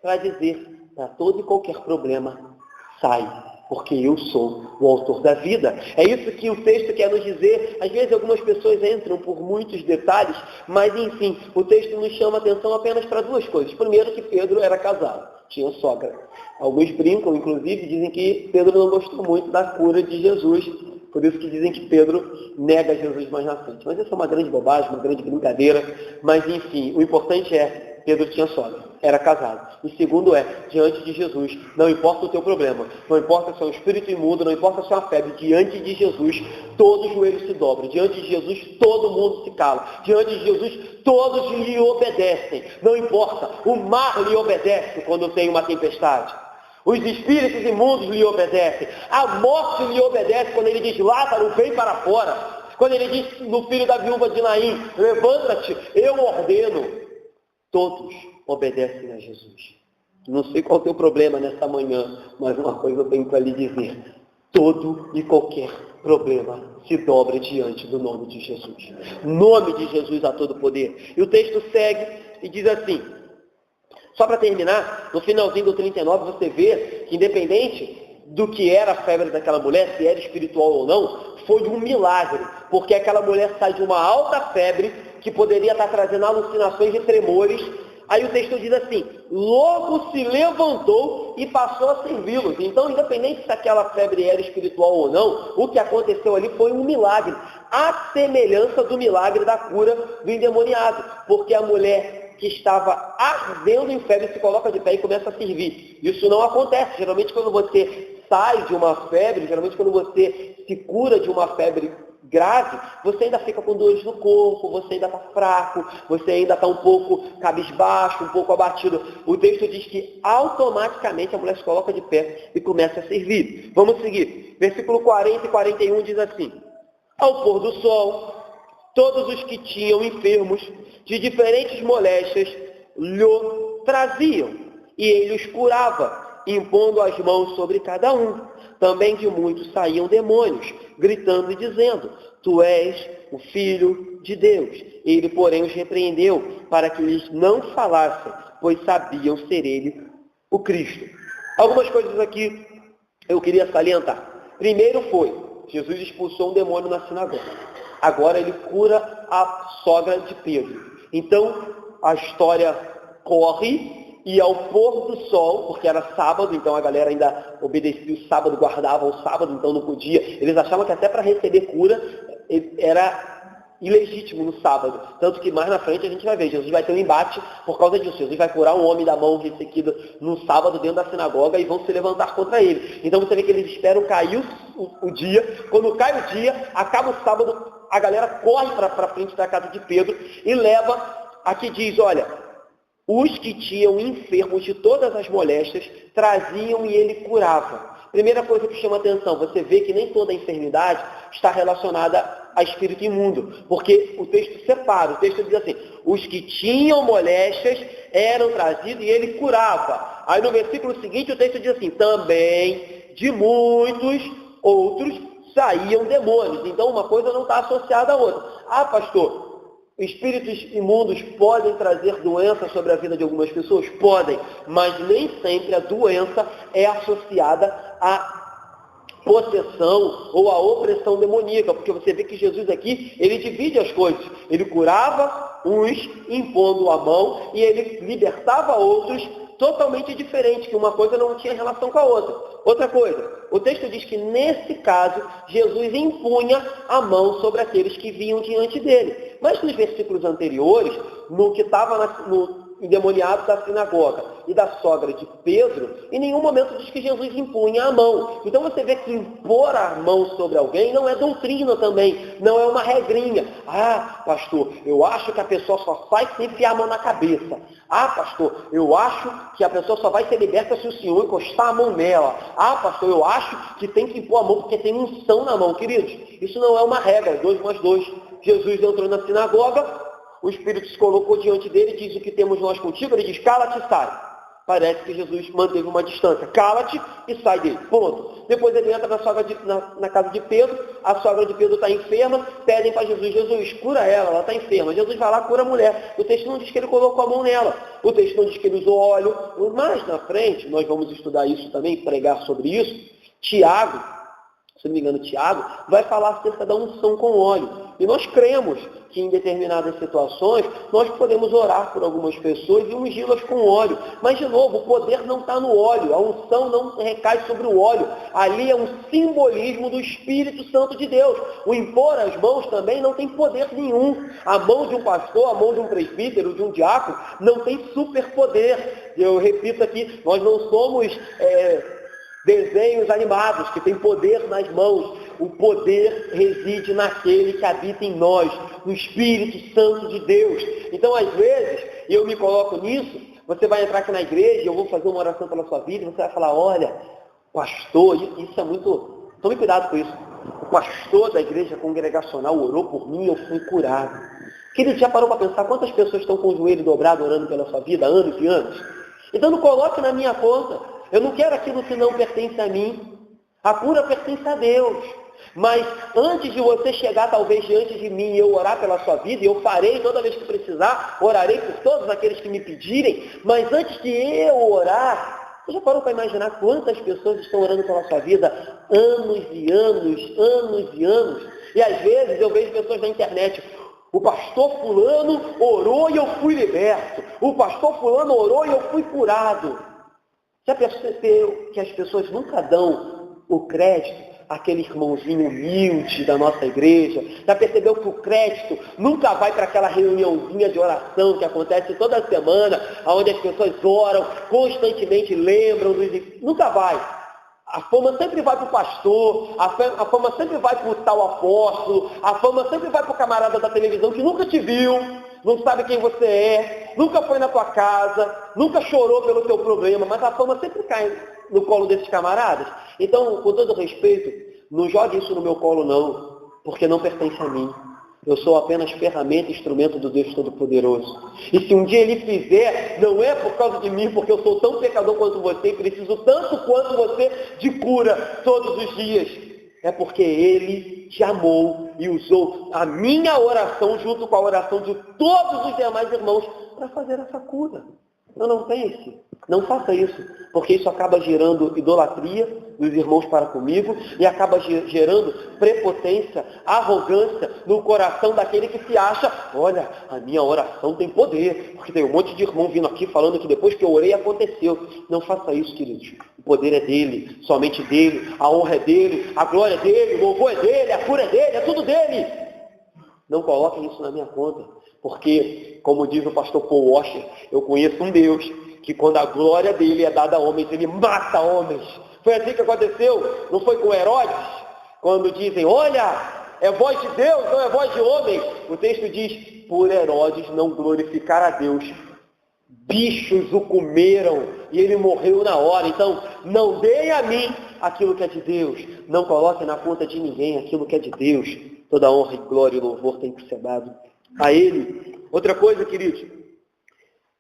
para dizer para todo e qualquer problema, sai, porque eu sou o autor da vida. É isso que o texto quer nos dizer. Às vezes algumas pessoas entram por muitos detalhes, mas enfim, o texto nos chama a atenção apenas para duas coisas. Primeiro, que Pedro era casado, tinha sogra. Alguns brincam, inclusive, dizem que Pedro não gostou muito da cura de Jesus, por isso que dizem que Pedro nega Jesus mais na frente. Mas isso é uma grande bobagem, uma grande brincadeira, mas enfim, o importante é, Pedro tinha sogra, era casado. E segundo é, diante de Jesus, não importa o teu problema, não importa se é um espírito imundo, não importa se é uma febre, diante de Jesus, todo joelho se dobra, diante de Jesus, todo mundo se cala, diante de Jesus, todos lhe obedecem, não importa, o mar lhe obedece quando tem uma tempestade. Os espíritos imundos lhe obedecem. A morte lhe obedece quando ele diz, Lázaro, vem para fora. Quando ele diz no filho da viúva de Naim, levanta-te, eu ordeno. Todos obedecem a Jesus. Não sei qual é o teu problema nessa manhã, mas uma coisa eu tenho para lhe dizer. Todo e qualquer problema se dobra diante do nome de Jesus. Nome de Jesus a todo poder. E o texto segue e diz assim, só para terminar, no finalzinho do 39 você vê que independente do que era a febre daquela mulher, se era espiritual ou não, foi um milagre, porque aquela mulher sai de uma alta febre que poderia estar trazendo alucinações e tremores. Aí o texto diz assim, logo se levantou e passou a servi-los. Então, independente se aquela febre era espiritual ou não, o que aconteceu ali foi um milagre, a semelhança do milagre da cura do endemoniado, porque a mulher que estava ardendo em febre se coloca de pé e começa a servir. Isso não acontece. Geralmente quando você sai de uma febre, geralmente quando você se cura de uma febre grave, você ainda fica com dores no corpo, você ainda está fraco, você ainda está um pouco cabisbaixo, um pouco abatido. O texto diz que automaticamente a mulher se coloca de pé e começa a servir. Vamos seguir. Versículo 40 e 41 diz assim, ao pôr do sol, todos os que tinham enfermos de diferentes moléstias lhe traziam, e ele os curava, impondo as mãos sobre cada um. Também de muitos saíam demônios, gritando e dizendo, tu és o Filho de Deus. Ele, porém, os repreendeu, para que lhes não falassem, pois sabiam ser ele o Cristo. Algumas coisas aqui eu queria salientar. Primeiro foi, Jesus expulsou um demônio na sinagoga. Agora ele cura a sogra de Pedro. Então, a história corre e ao pôr do sol, porque era sábado, então a galera ainda obedecia o sábado, guardava o sábado, então não podia. Eles achavam que até para receber cura era ilegítimo no sábado. Tanto que mais na frente a gente vai ver, Jesus vai ter um embate por causa disso. Jesus vai curar um homem da mão ressequida no sábado dentro da sinagoga e vão se levantar contra ele. Então você vê que eles esperam cair o dia. Quando cai o dia, acaba o sábado, a galera corre para frente da casa de Pedro e leva, aqui diz, olha, os que tinham enfermos de todas as moléstias traziam e ele curava. Primeira coisa que chama atenção, você vê que nem toda enfermidade está relacionada a espírito imundo, porque o texto separa, o texto diz assim, os que tinham moléstias eram trazidos e ele curava. Aí no versículo seguinte o texto diz assim, também de muitos outros saíam demônios. Então uma coisa não está associada à outra. Ah, pastor, espíritos imundos podem trazer doença sobre a vida de algumas pessoas? Podem, mas nem sempre a doença é associada à possessão ou à opressão demoníaca, porque você vê que Jesus aqui, ele divide as coisas. Ele curava uns impondo a mão e ele libertava outros totalmente diferente, que uma coisa não tinha relação com a outra. Outra coisa, o texto diz que nesse caso, Jesus impunha a mão sobre aqueles que vinham diante dele. Mas nos versículos anteriores, no que estava endemoniado da sinagoga e da sogra de Pedro, em nenhum momento diz que Jesus impunha a mão. Então você vê que impor a mão sobre alguém não é doutrina também, não é uma regrinha. Ah, pastor, eu acho que a pessoa só sai se enfiar a mão na cabeça. Ah, pastor, eu acho que a pessoa só vai ser liberta se o senhor encostar a mão nela. Ah, pastor, eu acho que tem que impor a mão porque tem unção na mão. Queridos, isso não é uma regra, 2 mais 2. Jesus entrou na sinagoga, o Espírito se colocou diante dele e diz: o que temos nós contigo? Ele diz: cala-te e sai. Parece que Jesus manteve uma distância. Cala-te e sai dele. Ponto. Depois ele entra na casa de Pedro. A sogra de Pedro está enferma. Pedem para Jesus: Jesus, cura ela está enferma. Jesus vai lá, cura a mulher. O texto não diz que ele colocou a mão nela. O texto não diz que ele usou óleo. Mais na frente, nós vamos estudar isso também, pregar sobre isso. Tiago, se não me engano, Tiago, vai falar acerca da unção com óleo. E nós cremos que em determinadas situações nós podemos orar por algumas pessoas e ungí-las com óleo. Mas, de novo, o poder não está no óleo, a unção não recai sobre o óleo. Ali é um simbolismo do Espírito Santo de Deus. O impor as mãos também não tem poder nenhum. A mão de um pastor, a mão de um presbítero, de um diácono, não tem superpoder. Eu repito aqui, nós não somos desenhos animados que têm poder nas mãos. O poder reside naquele que habita em nós, no Espírito Santo de Deus. Então, às vezes, eu me coloco nisso, você vai entrar aqui na igreja, eu vou fazer uma oração pela sua vida, e você vai falar: olha, pastor, isso é muito... Tome cuidado com isso. O pastor da igreja congregacional orou por mim e eu fui curado. Querido, já parou para pensar quantas pessoas estão com o joelho dobrado orando pela sua vida, anos e anos? Então não coloque na minha conta. Eu não quero aquilo que não pertence a mim. A cura pertence a Deus. Mas antes de você chegar talvez diante de mim e eu orar pela sua vida, e eu farei toda vez que precisar, orarei por todos aqueles que me pedirem, mas antes de eu orar, você já parou para imaginar quantas pessoas estão orando pela sua vida anos e anos, anos e anos? E às vezes eu vejo pessoas na internet: o pastor fulano orou e eu fui liberto. O pastor fulano orou e eu fui curado. Já percebeu que as pessoas nunca dão o crédito àquele irmãozinho humilde da nossa igreja? Já percebeu que o crédito nunca vai para aquela reuniãozinha de oração que acontece toda semana, onde as pessoas oram, constantemente lembram dos... Nunca vai. A fama sempre vai para o pastor, a fama sempre vai para o tal apóstolo, a fama sempre vai para o camarada da televisão que nunca te viu, não sabe quem você é, nunca foi na tua casa, nunca chorou pelo teu problema, mas a fama sempre cai no colo desses camaradas. Então, com todo respeito, não jogue isso no meu colo não, porque não pertence a mim. Eu sou apenas ferramenta e instrumento do Deus Todo-Poderoso. E se um dia Ele fizer, não é por causa de mim, porque eu sou tão pecador quanto você e preciso tanto quanto você de cura todos os dias. É porque Ele te amou e usou a minha oração junto com a oração de todos os demais irmãos para fazer essa cura. Então não pense, não faça isso, porque isso acaba gerando idolatria dos irmãos para comigo e acaba gerando prepotência, arrogância no coração daquele que se acha: olha, a minha oração tem poder, porque tem um monte de irmão vindo aqui falando que depois que eu orei aconteceu. Não faça isso, queridos. O poder é dele, somente dele, a honra é dele, a glória é dele, o louvor é dele, a cura é dele, é tudo dele. Não coloquem isso na minha conta, porque, como diz o pastor Paul Washer, eu conheço um Deus que quando a glória dele é dada a homens, ele mata homens. Foi assim que aconteceu, não foi com Herodes? Quando dizem: olha, é voz de Deus, não é voz de homem. O texto diz: por Herodes não glorificar a Deus, bichos o comeram e ele morreu na hora. Então, não deem a mim aquilo que é de Deus, não coloquem na conta de ninguém aquilo que é de Deus. Toda honra e glória e louvor tem que ser dado a Ele. Outra coisa, queridos,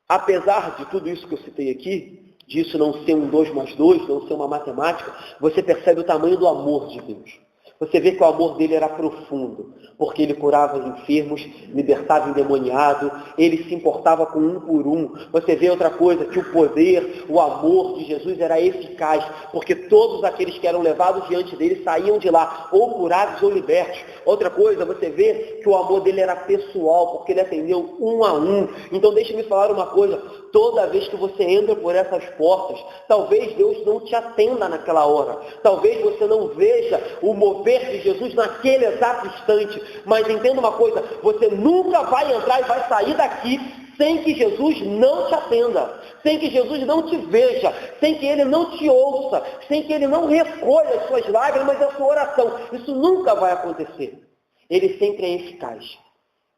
apesar de tudo isso que eu citei aqui, disso não ser um 2 mais 2, não ser uma matemática, você percebe o tamanho do amor de Deus. Você vê que o amor dele era profundo, porque ele curava os enfermos, libertava o endemoniado, ele se importava com um por um. Você vê outra coisa, que o poder, o amor de Jesus era eficaz, porque todos aqueles que eram levados diante dele saíam de lá, ou curados ou libertos. Outra coisa, você vê que o amor dele era pessoal, porque ele atendeu um a um. Então deixe-me falar uma coisa: toda vez que você entra por essas portas, talvez Deus não te atenda naquela hora, talvez você não veja o mover de Jesus naquele exato instante, mas entenda uma coisa: você nunca vai entrar e vai sair daqui sem que Jesus não te atenda, sem que Jesus não te veja, sem que Ele não te ouça, sem que Ele não recolha as suas lágrimas e a sua oração. Isso nunca vai acontecer. Ele sempre é eficaz.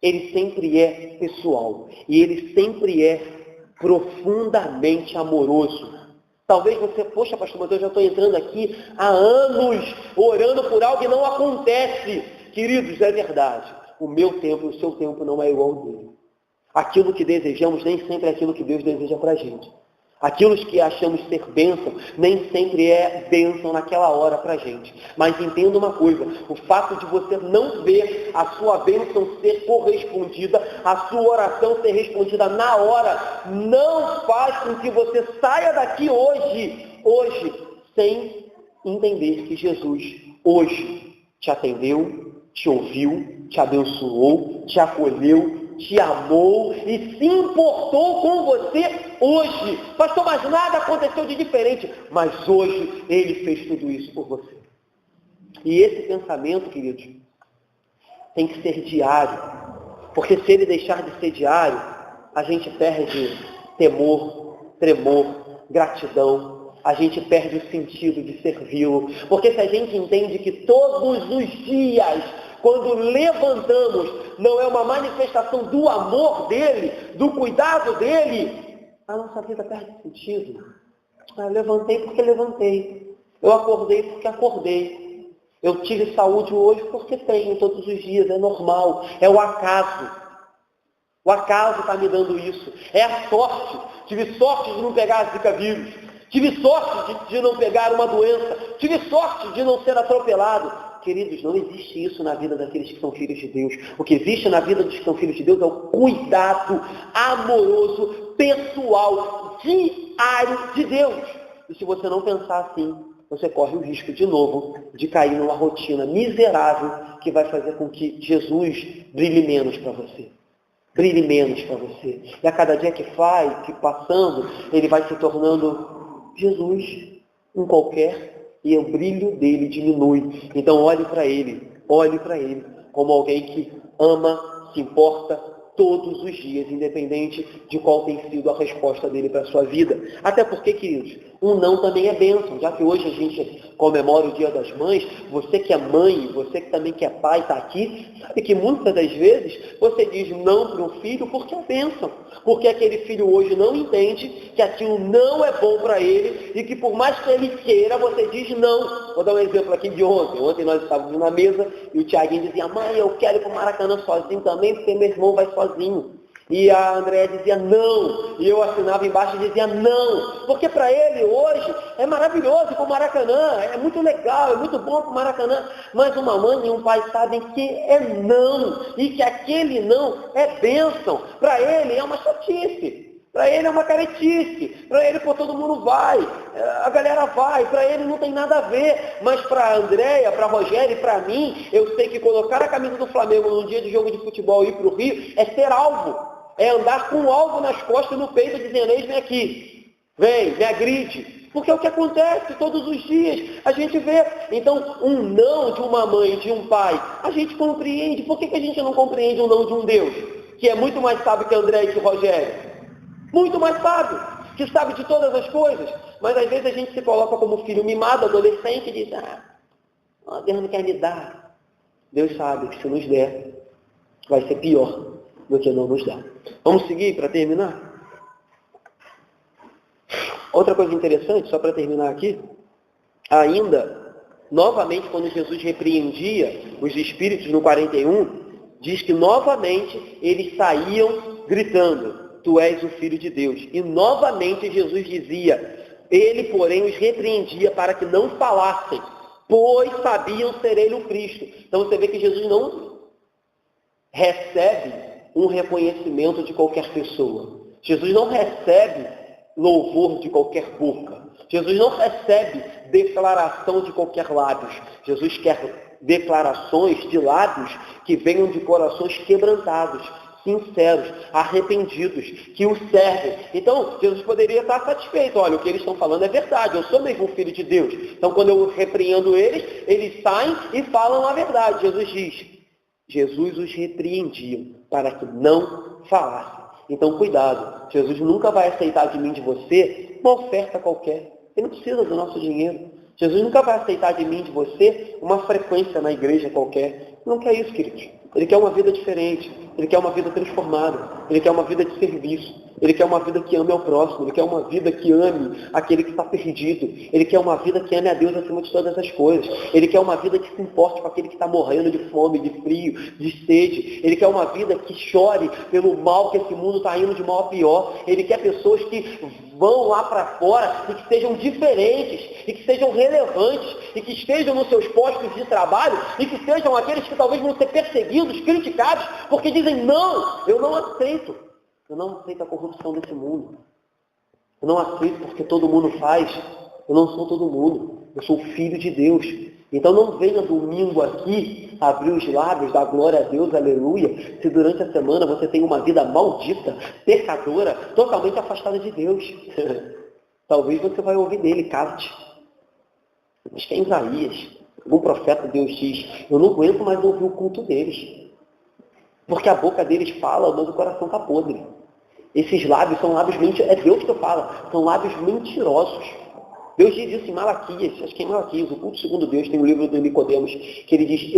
Ele sempre é pessoal. E Ele sempre é profundamente amoroso. Talvez você, poxa, pastor, mas eu já estou entrando aqui há anos, orando por algo que não acontece. Queridos, é verdade. O meu tempo e o seu tempo não é igual ao dele. Aquilo que desejamos nem sempre é aquilo que Deus deseja para a gente. Aquilo que achamos ser bênção, nem sempre é bênção naquela hora para a gente. Mas entenda uma coisa, o fato de você não ver a sua bênção ser correspondida, a sua oração ser respondida na hora, não faz com que você saia daqui hoje, sem entender que Jesus hoje te atendeu, te ouviu, te abençoou, te acolheu, te amou e se importou com você hoje. Pastor, mas nada aconteceu de diferente. Mas hoje Ele fez tudo isso por você. E esse pensamento, queridos, tem que ser diário. Porque se ele deixar de ser diário, a gente perde temor, tremor, gratidão. A gente perde o sentido de servi-lo. Porque se a gente entende que todos os dias, quando levantamos, não é uma manifestação do amor dele, do cuidado dele, a nossa vida perde sentido. Eu levantei porque levantei. Eu acordei porque acordei. Eu tive saúde hoje porque tenho todos os dias. É normal. É o acaso. O acaso está me dando isso. É a sorte. Tive sorte de não pegar a Zika vírus. Tive sorte de não pegar uma doença. Tive sorte de não ser atropelado. Queridos, não existe isso na vida daqueles que são filhos de Deus. O que existe na vida dos que são filhos de Deus é o cuidado amoroso, pessoal, diário de Deus. E se você não pensar assim, você corre o risco de novo de cair numa rotina miserável que vai fazer com que Jesus brilhe menos para você. Brilhe menos para você. E a cada dia que passando, ele vai se tornando Jesus, um qualquer, e o brilho dele diminui. Então olhe para ele como alguém que ama, se importa todos os dias, independente de qual tem sido a resposta dele para a sua vida. Até porque, queridos, um não também é bênção. Já que hoje a gente comemora o Dia das Mães, você que é mãe, você que também que é pai, está aqui, sabe que muitas das vezes você diz não para um filho porque é bênção. Porque aquele filho hoje não entende que aquilo não é bom para ele e que por mais que ele queira, você diz não. Vou dar um exemplo aqui de ontem. Ontem nós estávamos na mesa e o Tiaguinho dizia, mãe, eu quero ir para o Maracanã sozinho também, porque meu irmão vai sozinho. E a Andréia dizia não, e eu assinava embaixo e dizia não, porque para ele hoje é maravilhoso ir para o Maracanã, é muito legal, é muito bom para o Maracanã, mas uma mãe e um pai sabem que é não, e que aquele não é bênção, para ele é uma chatice, para ele é uma caretice, para ele pô, todo mundo vai, a galera vai, para ele não tem nada a ver, mas para a Andréia, para a Rogéria e para mim, eu sei que colocar a camisa do Flamengo num dia de jogo de futebol e ir para o Rio é ser alvo. É andar com um alvo nas costas e no peito dizendo, eis, vem aqui, vem, me agride. Porque é o que acontece todos os dias, a gente vê. Então, um não de uma mãe, de um pai, a gente compreende. Por que a gente não compreende um não de um Deus? Que é muito mais sábio que André e que Rogério. Muito mais sábio, que sabe de todas as coisas. Mas às vezes a gente se coloca como filho mimado, adolescente, e diz, Deus não quer me dar. Deus sabe que se nos der, vai ser pior do que não nos dá. Vamos seguir para terminar? Outra coisa interessante, só para terminar aqui, ainda, novamente, quando Jesus repreendia os espíritos no 41, diz que novamente eles saíam gritando, tu és o Filho de Deus. E novamente Jesus dizia, ele, porém, os repreendia para que não falassem, pois sabiam ser ele o Cristo. Então você vê que Jesus não recebe um reconhecimento de qualquer pessoa. Jesus não recebe louvor de qualquer boca. Jesus não recebe declaração de qualquer lábios. Jesus quer declarações de lábios que venham de corações quebrantados, sinceros, arrependidos, que o servem. Então, Jesus poderia estar satisfeito. Olha, o que eles estão falando é verdade, eu sou mesmo um filho de Deus. Então, quando eu repreendo eles saem e falam a verdade. Jesus diz, Jesus os repreendia para que não falassem. Então, cuidado. Jesus nunca vai aceitar de mim, de você, uma oferta qualquer. Ele não precisa do nosso dinheiro. Jesus nunca vai aceitar de mim, de você, uma frequência na igreja qualquer. Ele não quer isso, queridos. Ele quer uma vida diferente. Ele quer uma vida transformada. Ele quer uma vida de serviço. Ele quer uma vida que ame ao próximo. Ele quer uma vida que ame aquele que está perdido. Ele quer uma vida que ame a Deus acima de todas as coisas. Ele quer uma vida que se importe com aquele que está morrendo de fome, de frio, de sede. Ele quer uma vida que chore pelo mal que esse mundo está indo de mal a pior. Ele quer pessoas que vão lá para fora e que sejam diferentes, e que sejam relevantes, e que estejam nos seus postos de trabalho, e que sejam aqueles que talvez vão ser perseguidos, criticados, porque dizem, não, eu não aceito. Eu não aceito a corrupção desse mundo. Eu não aceito porque todo mundo faz. Eu não sou todo mundo. Eu sou filho de Deus. Então não venha domingo aqui abrir os lábios, dar glória a Deus, aleluia, se durante a semana você tem uma vida maldita, pecadora, totalmente afastada de Deus. Talvez você vai ouvir dele, carte. Mas que é Isaías. Algum profeta Deus diz, eu não aguento mais ouvir o culto deles. Porque a boca deles fala, mas o coração está podre. Esses lábios são lábios mentirosos. É Deus que fala, são lábios mentirosos. Deus diz isso em Malaquias, acho que é em Malaquias, o culto segundo Deus, tem um livro do Nicodemos, que ele diz,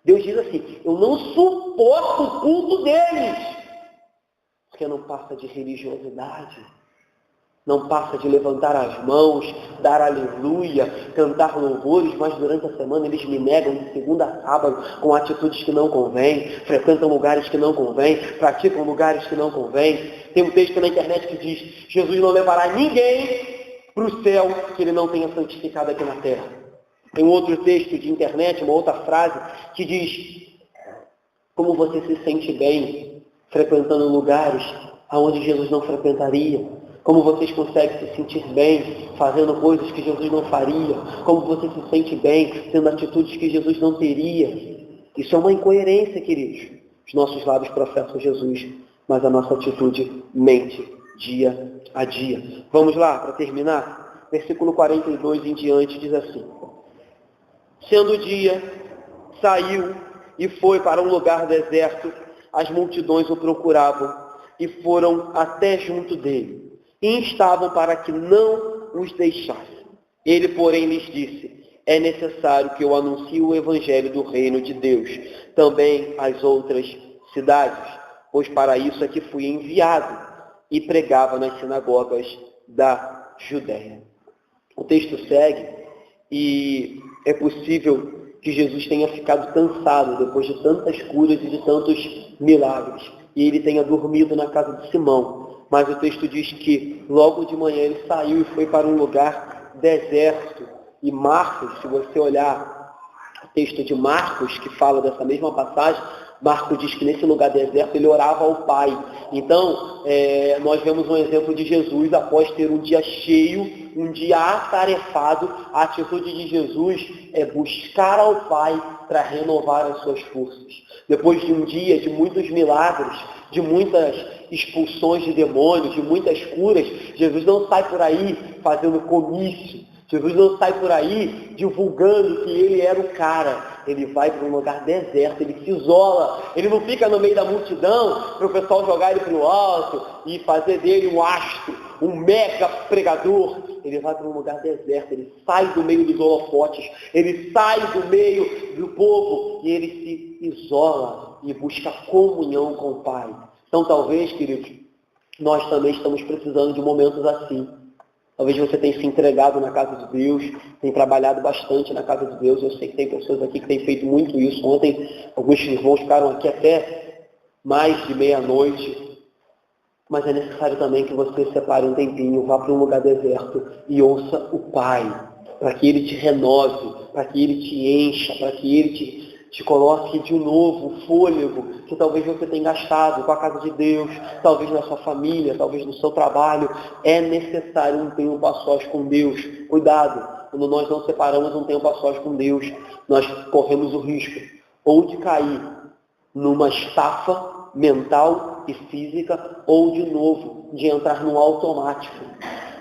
Deus diz assim, eu não suporto o culto deles, porque não passa de religiosidade, não passa de levantar as mãos, dar aleluia, cantar louvores, mas durante a semana eles me negam de segunda a sábado com atitudes que não convêm, frequentam lugares que não convêm, praticam lugares que não convêm. Tem um texto na internet que diz, Jesus não levará ninguém para o céu que ele não tenha santificado aqui na terra. Tem um outro texto de internet, uma outra frase, que diz, como você se sente bem frequentando lugares aonde Jesus não frequentaria, como vocês conseguem se sentir bem fazendo coisas que Jesus não faria, como você se sente bem tendo atitudes que Jesus não teria. Isso é uma incoerência, queridos. Os nossos lábios professam Jesus, mas a nossa atitude mente dia a dia. Vamos lá, para terminar? Versículo 42 em diante diz assim, sendo dia, saiu e foi para um lugar deserto, as multidões o procuravam e foram até junto dele, e instavam para que não os deixasse. Ele, porém, lhes disse, é necessário que eu anuncie o evangelho do reino de Deus, também às outras cidades, pois para isso é que fui enviado, e pregava nas sinagogas da Judéia. O texto segue, e é possível que Jesus tenha ficado cansado depois de tantas curas e de tantos milagres, e ele tenha dormido na casa de Simão. Mas o texto diz que logo de manhã ele saiu e foi para um lugar deserto. E Marcos, se você olhar o texto de Marcos, que fala dessa mesma passagem, Marcos diz que nesse lugar deserto ele orava ao Pai. Então, nós vemos um exemplo de Jesus após ter um dia cheio, um dia atarefado. A atitude de Jesus é buscar ao Pai para renovar as suas forças. Depois de um dia de muitos milagres, de muitas expulsões de demônios, de muitas curas, Jesus não sai por aí fazendo comício. Jesus não sai por aí divulgando que ele era o cara. Ele vai para um lugar deserto, ele se isola. Ele não fica no meio da multidão para o pessoal jogar ele para o alto e fazer dele um astro, um mega pregador. Ele vai para um lugar deserto, ele sai do meio dos holofotes, ele sai do meio do povo e ele se isola e busca comunhão com o Pai. Então talvez, queridos, nós também estamos precisando de momentos assim. Talvez você tenha se entregado na casa de Deus, tenha trabalhado bastante na casa de Deus. Eu sei que tem pessoas aqui que têm feito muito isso. Ontem, alguns irmãos ficaram aqui até mais de meia-noite. Mas é necessário também que você separe um tempinho, vá para um lugar deserto e ouça o Pai, para que Ele te renove, para que Ele te encha, para que Ele te coloque de novo fôlego que talvez você tenha gastado com a casa de Deus, talvez na sua família, talvez no seu trabalho. É necessário um tempo a sós com Deus. Cuidado, quando nós não separamos um tempo a sós com Deus, nós corremos o risco ou de cair numa estafa mental e física, ou de novo, de entrar no automático.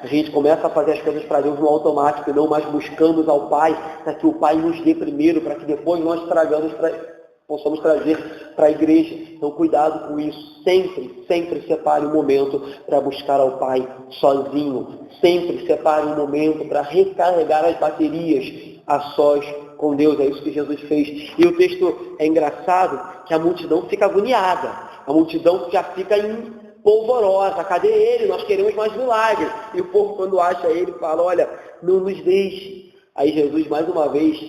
A gente começa a fazer as coisas para Deus no automático e não mais buscamos ao Pai, para que o Pai nos dê primeiro, para que depois nós tragamos para Ele. possamos trazer para a igreja. Então, cuidado com isso. Sempre separe um momento para buscar ao Pai sozinho. Sempre separe um momento para recarregar as baterias a sós com Deus. É isso que Jesus fez. E o texto é engraçado, que a multidão fica agoniada. A multidão já fica polvorosa. Cadê ele? Nós queremos mais milagres. E o povo, quando acha ele, fala, olha, não nos deixe. Aí Jesus, mais uma vez,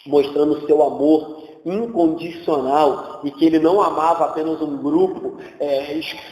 mostrando o seu amor incondicional, e que ele não amava apenas um grupo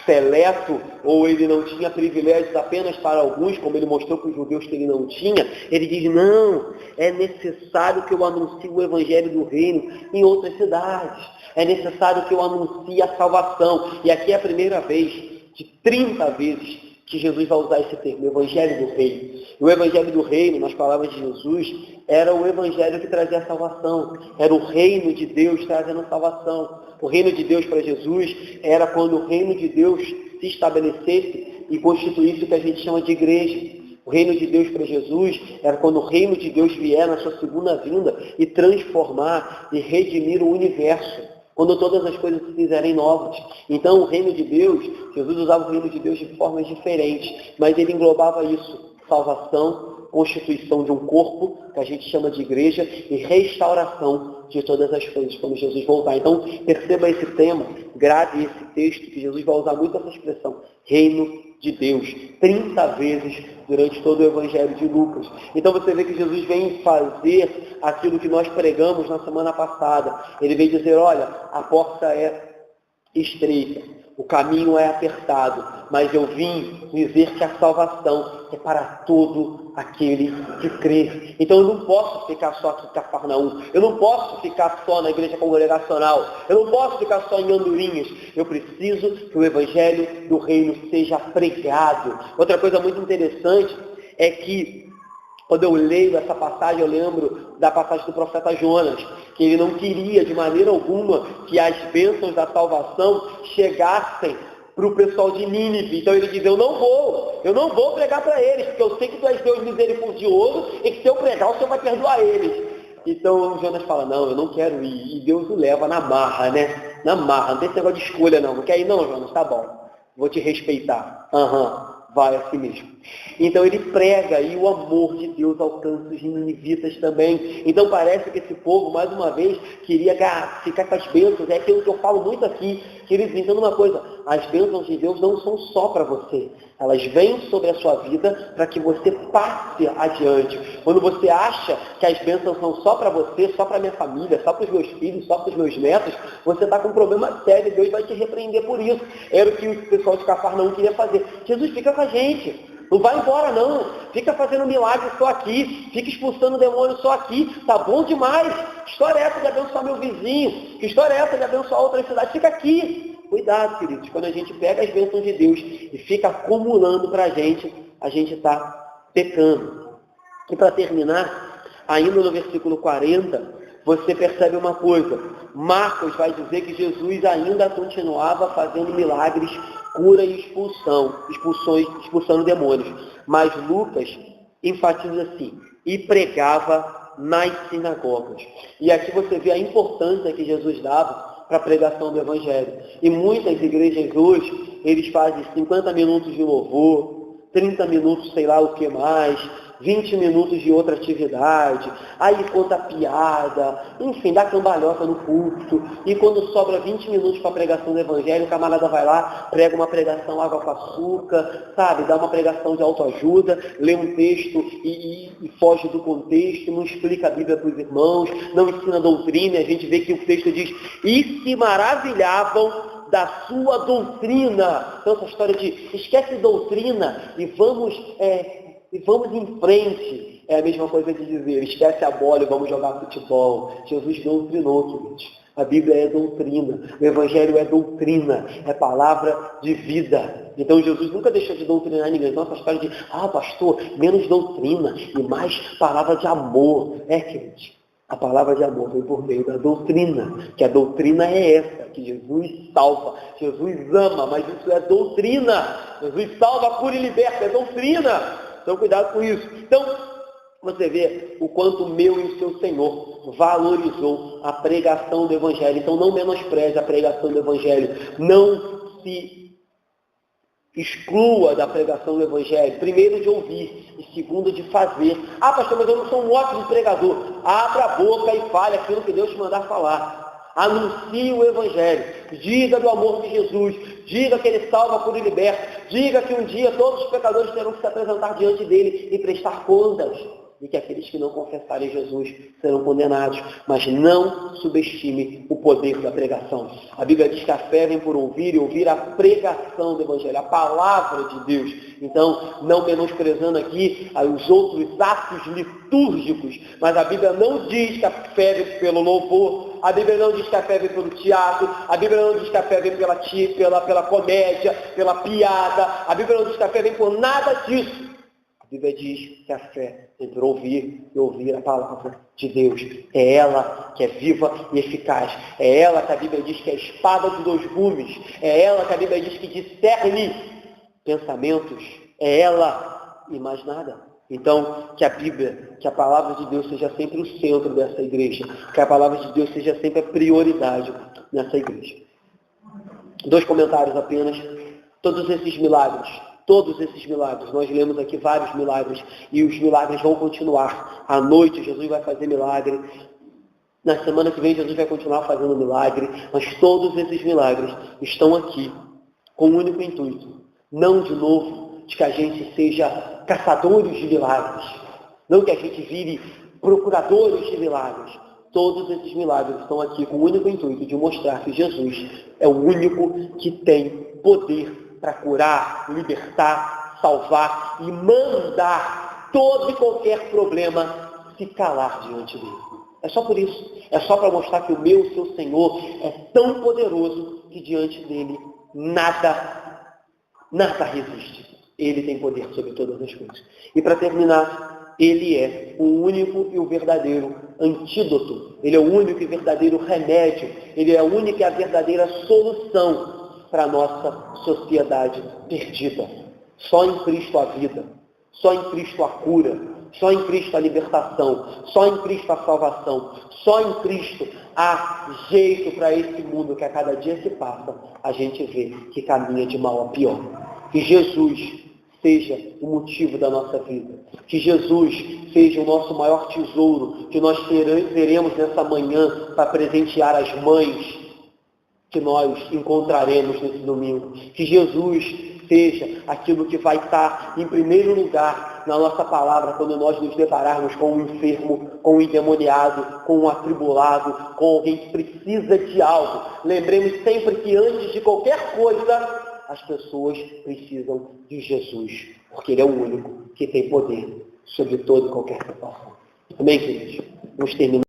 seleto, ou ele não tinha privilégios apenas para alguns, como ele mostrou para os judeus que ele não tinha. Ele diz, não, é necessário que eu anuncie o evangelho do reino em outras cidades, é necessário que eu anuncie a salvação. E aqui é a primeira vez de 30 vezes que Jesus vai usar esse termo, o Evangelho do Reino. E o Evangelho do Reino, nas palavras de Jesus, era o Evangelho que trazia a salvação. Era o reino de Deus trazendo salvação. O reino de Deus para Jesus era quando o reino de Deus se estabelecesse e constituísse o que a gente chama de igreja. O reino de Deus para Jesus era quando o reino de Deus vier na sua segunda vinda e transformar e redimir o universo. Quando todas as coisas se fizerem novas. Então, o reino de Deus, Jesus usava o reino de Deus de formas diferentes, mas ele englobava isso: salvação, constituição de um corpo, que a gente chama de igreja, e restauração de todas as coisas, quando Jesus voltar. Então, perceba esse tema, grave esse texto, que Jesus vai usar muito essa expressão, reino de Deus, 30 vezes durante todo o Evangelho de Lucas. Então você vê que Jesus vem fazer aquilo que nós pregamos na semana passada. Ele vem dizer, olha, a porta é estreita, o caminho é apertado, mas eu vim dizer que a salvação é para todo aquele que crê. Então eu não posso ficar só aqui em Cafarnaum, eu não posso ficar só na igreja congregacional, eu não posso ficar só em Andorinhas, eu preciso que o evangelho do reino seja pregado. Outra coisa muito interessante é que quando eu leio essa passagem, eu lembro da passagem do profeta Jonas, que ele não queria de maneira alguma que as bênçãos da salvação chegassem para o pessoal de Nínive. Então ele diz, eu não vou pregar para eles, porque eu sei que tu és Deus misericordioso e que se eu pregar, o Senhor vai perdoar eles. Então Jonas fala, não, eu não quero ir. E Deus o leva na marra, né? Na marra, não tem esse negócio de escolha não. Não quer ir não, Jonas? Tá bom, vou te respeitar. Vai assim mesmo. Então ele prega e o amor de Deus alcança os ninivitas também. Então parece que esse povo, mais uma vez, queria ficar com as bênçãos. É aquilo que eu falo muito aqui. Queridos, entenda uma coisa, as bênçãos de Deus não são só para você. Elas vêm sobre a sua vida para que você passe adiante. Quando você acha que as bênçãos são só para você, só para minha família, só para os meus filhos, só para os meus netos, você está com um problema sério e Deus vai te repreender por isso. Era o que o pessoal de Cafarnaum queria fazer. Jesus, fica com a gente. Não vai embora não. Fica fazendo milagre só aqui. Fica expulsando o demônio só aqui. Tá bom demais. Que história é essa de abençoar meu vizinho? Que história é essa de abençoar outra cidade? Fica aqui. Cuidado, queridos. Quando a gente pega as bênçãos de Deus e fica acumulando para a gente está pecando. E para terminar, ainda no versículo 40, você percebe uma coisa. Marcos vai dizer que Jesus ainda continuava fazendo milagres, cura e expulsando demônios. Mas Lucas enfatiza assim, e pregava nas sinagogas. E aqui você vê a importância que Jesus dava para a pregação do Evangelho. E muitas igrejas hoje, eles fazem 50 minutos de louvor, 30 minutos sei lá o que mais, 20 minutos de outra atividade, aí conta piada, enfim, dá cambalhota no culto, e quando sobra 20 minutos para a pregação do Evangelho, o camarada vai lá, prega uma pregação água com açúcar, sabe, dá uma pregação de autoajuda, lê um texto e foge do contexto, não explica a Bíblia para os irmãos, não ensina doutrina, e a gente vê que o texto diz, e se maravilhavam da sua doutrina. Então essa história de esquece doutrina e vamos em frente. É a mesma coisa de dizer, esquece a bola e vamos jogar futebol. Jesus doutrinou, queridos. A Bíblia é doutrina, o Evangelho é doutrina, é palavra de vida. Então Jesus nunca deixou de doutrinar ninguém. Nossa história de, pastor, menos doutrina e mais palavra de amor. Queridos, a palavra de amor vem por meio da doutrina, que a doutrina é essa, que Jesus salva, Jesus ama, mas isso é doutrina. Jesus salva, cura e liberta, é doutrina. Então, cuidado com isso. Então, Você vê o quanto o meu e o seu Senhor valorizou a pregação do Evangelho. Então não menospreze a pregação do Evangelho. Não se exclua da pregação do Evangelho. Primeiro de ouvir e segundo de fazer. Ah, pastor, mas eu não sou um ótimo pregador. Abra a boca e fale aquilo que Deus te mandar falar. Anuncie o Evangelho. Diga do amor de Jesus. Diga que Ele salva, cura e liberta. Diga que um dia todos os pecadores terão que se apresentar diante dele e prestar contas. E que aqueles que não confessarem Jesus serão condenados. Mas não subestime o poder da pregação. A Bíblia diz que a fé vem por ouvir e ouvir a pregação do Evangelho, a palavra de Deus. Então, não menosprezando aqui os outros atos litúrgicos, mas a Bíblia não diz que a fé vem pelo louvor, a Bíblia não diz que a fé vem pelo teatro, a Bíblia não diz que a fé vem pela comédia, pela piada, a Bíblia não diz que a fé vem por nada disso. A Bíblia diz que a fé é por ouvir e ouvir a palavra de Deus. É ela que é viva e eficaz. É ela que a Bíblia diz que é a espada de dois gumes. É ela que a Bíblia diz que discerne pensamentos. É ela e mais nada. Então, que a Bíblia, que a palavra de Deus seja sempre o centro dessa igreja. Que a palavra de Deus seja sempre a prioridade nessa igreja. 2 comentários apenas. Todos esses milagres, nós lemos aqui vários milagres, e os milagres vão continuar. À noite, Jesus vai fazer milagre. Na semana que vem, Jesus vai continuar fazendo milagre. Mas todos esses milagres estão aqui com um único intuito. Não, de novo, de que a gente seja caçadores de milagres. Não que a gente vire procuradores de milagres. Todos esses milagres estão aqui com o único intuito de mostrar que Jesus é o único que tem poder para curar, libertar, salvar e mandar todo e qualquer problema se calar diante dele. É só por isso. É só para mostrar que o meu, o seu Senhor, é tão poderoso que diante dele nada resiste. Ele tem poder sobre todas as coisas. E para terminar, ele é o único e o verdadeiro antídoto. Ele é o único e verdadeiro remédio. Ele é a única e a verdadeira solução para a nossa sociedade perdida. Só em Cristo a vida, só em Cristo a cura, só em Cristo a libertação, só em Cristo a salvação, só em Cristo há jeito para esse mundo que a cada dia que passa a gente vê que caminha de mal a pior. Que Jesus seja o motivo da nossa vida. Que Jesus seja o nosso maior tesouro que nós teremos nessa manhã para presentear as mães que nós encontraremos nesse domingo. Que Jesus seja aquilo que vai estar em primeiro lugar na nossa palavra quando nós nos depararmos com um enfermo, com um endemoniado, com um atribulado, com alguém que precisa de algo. Lembremos sempre que antes de qualquer coisa, as pessoas precisam de Jesus, porque Ele é o único que tem poder sobre toda e qualquer situação. Amém, queridos? Vamos terminar.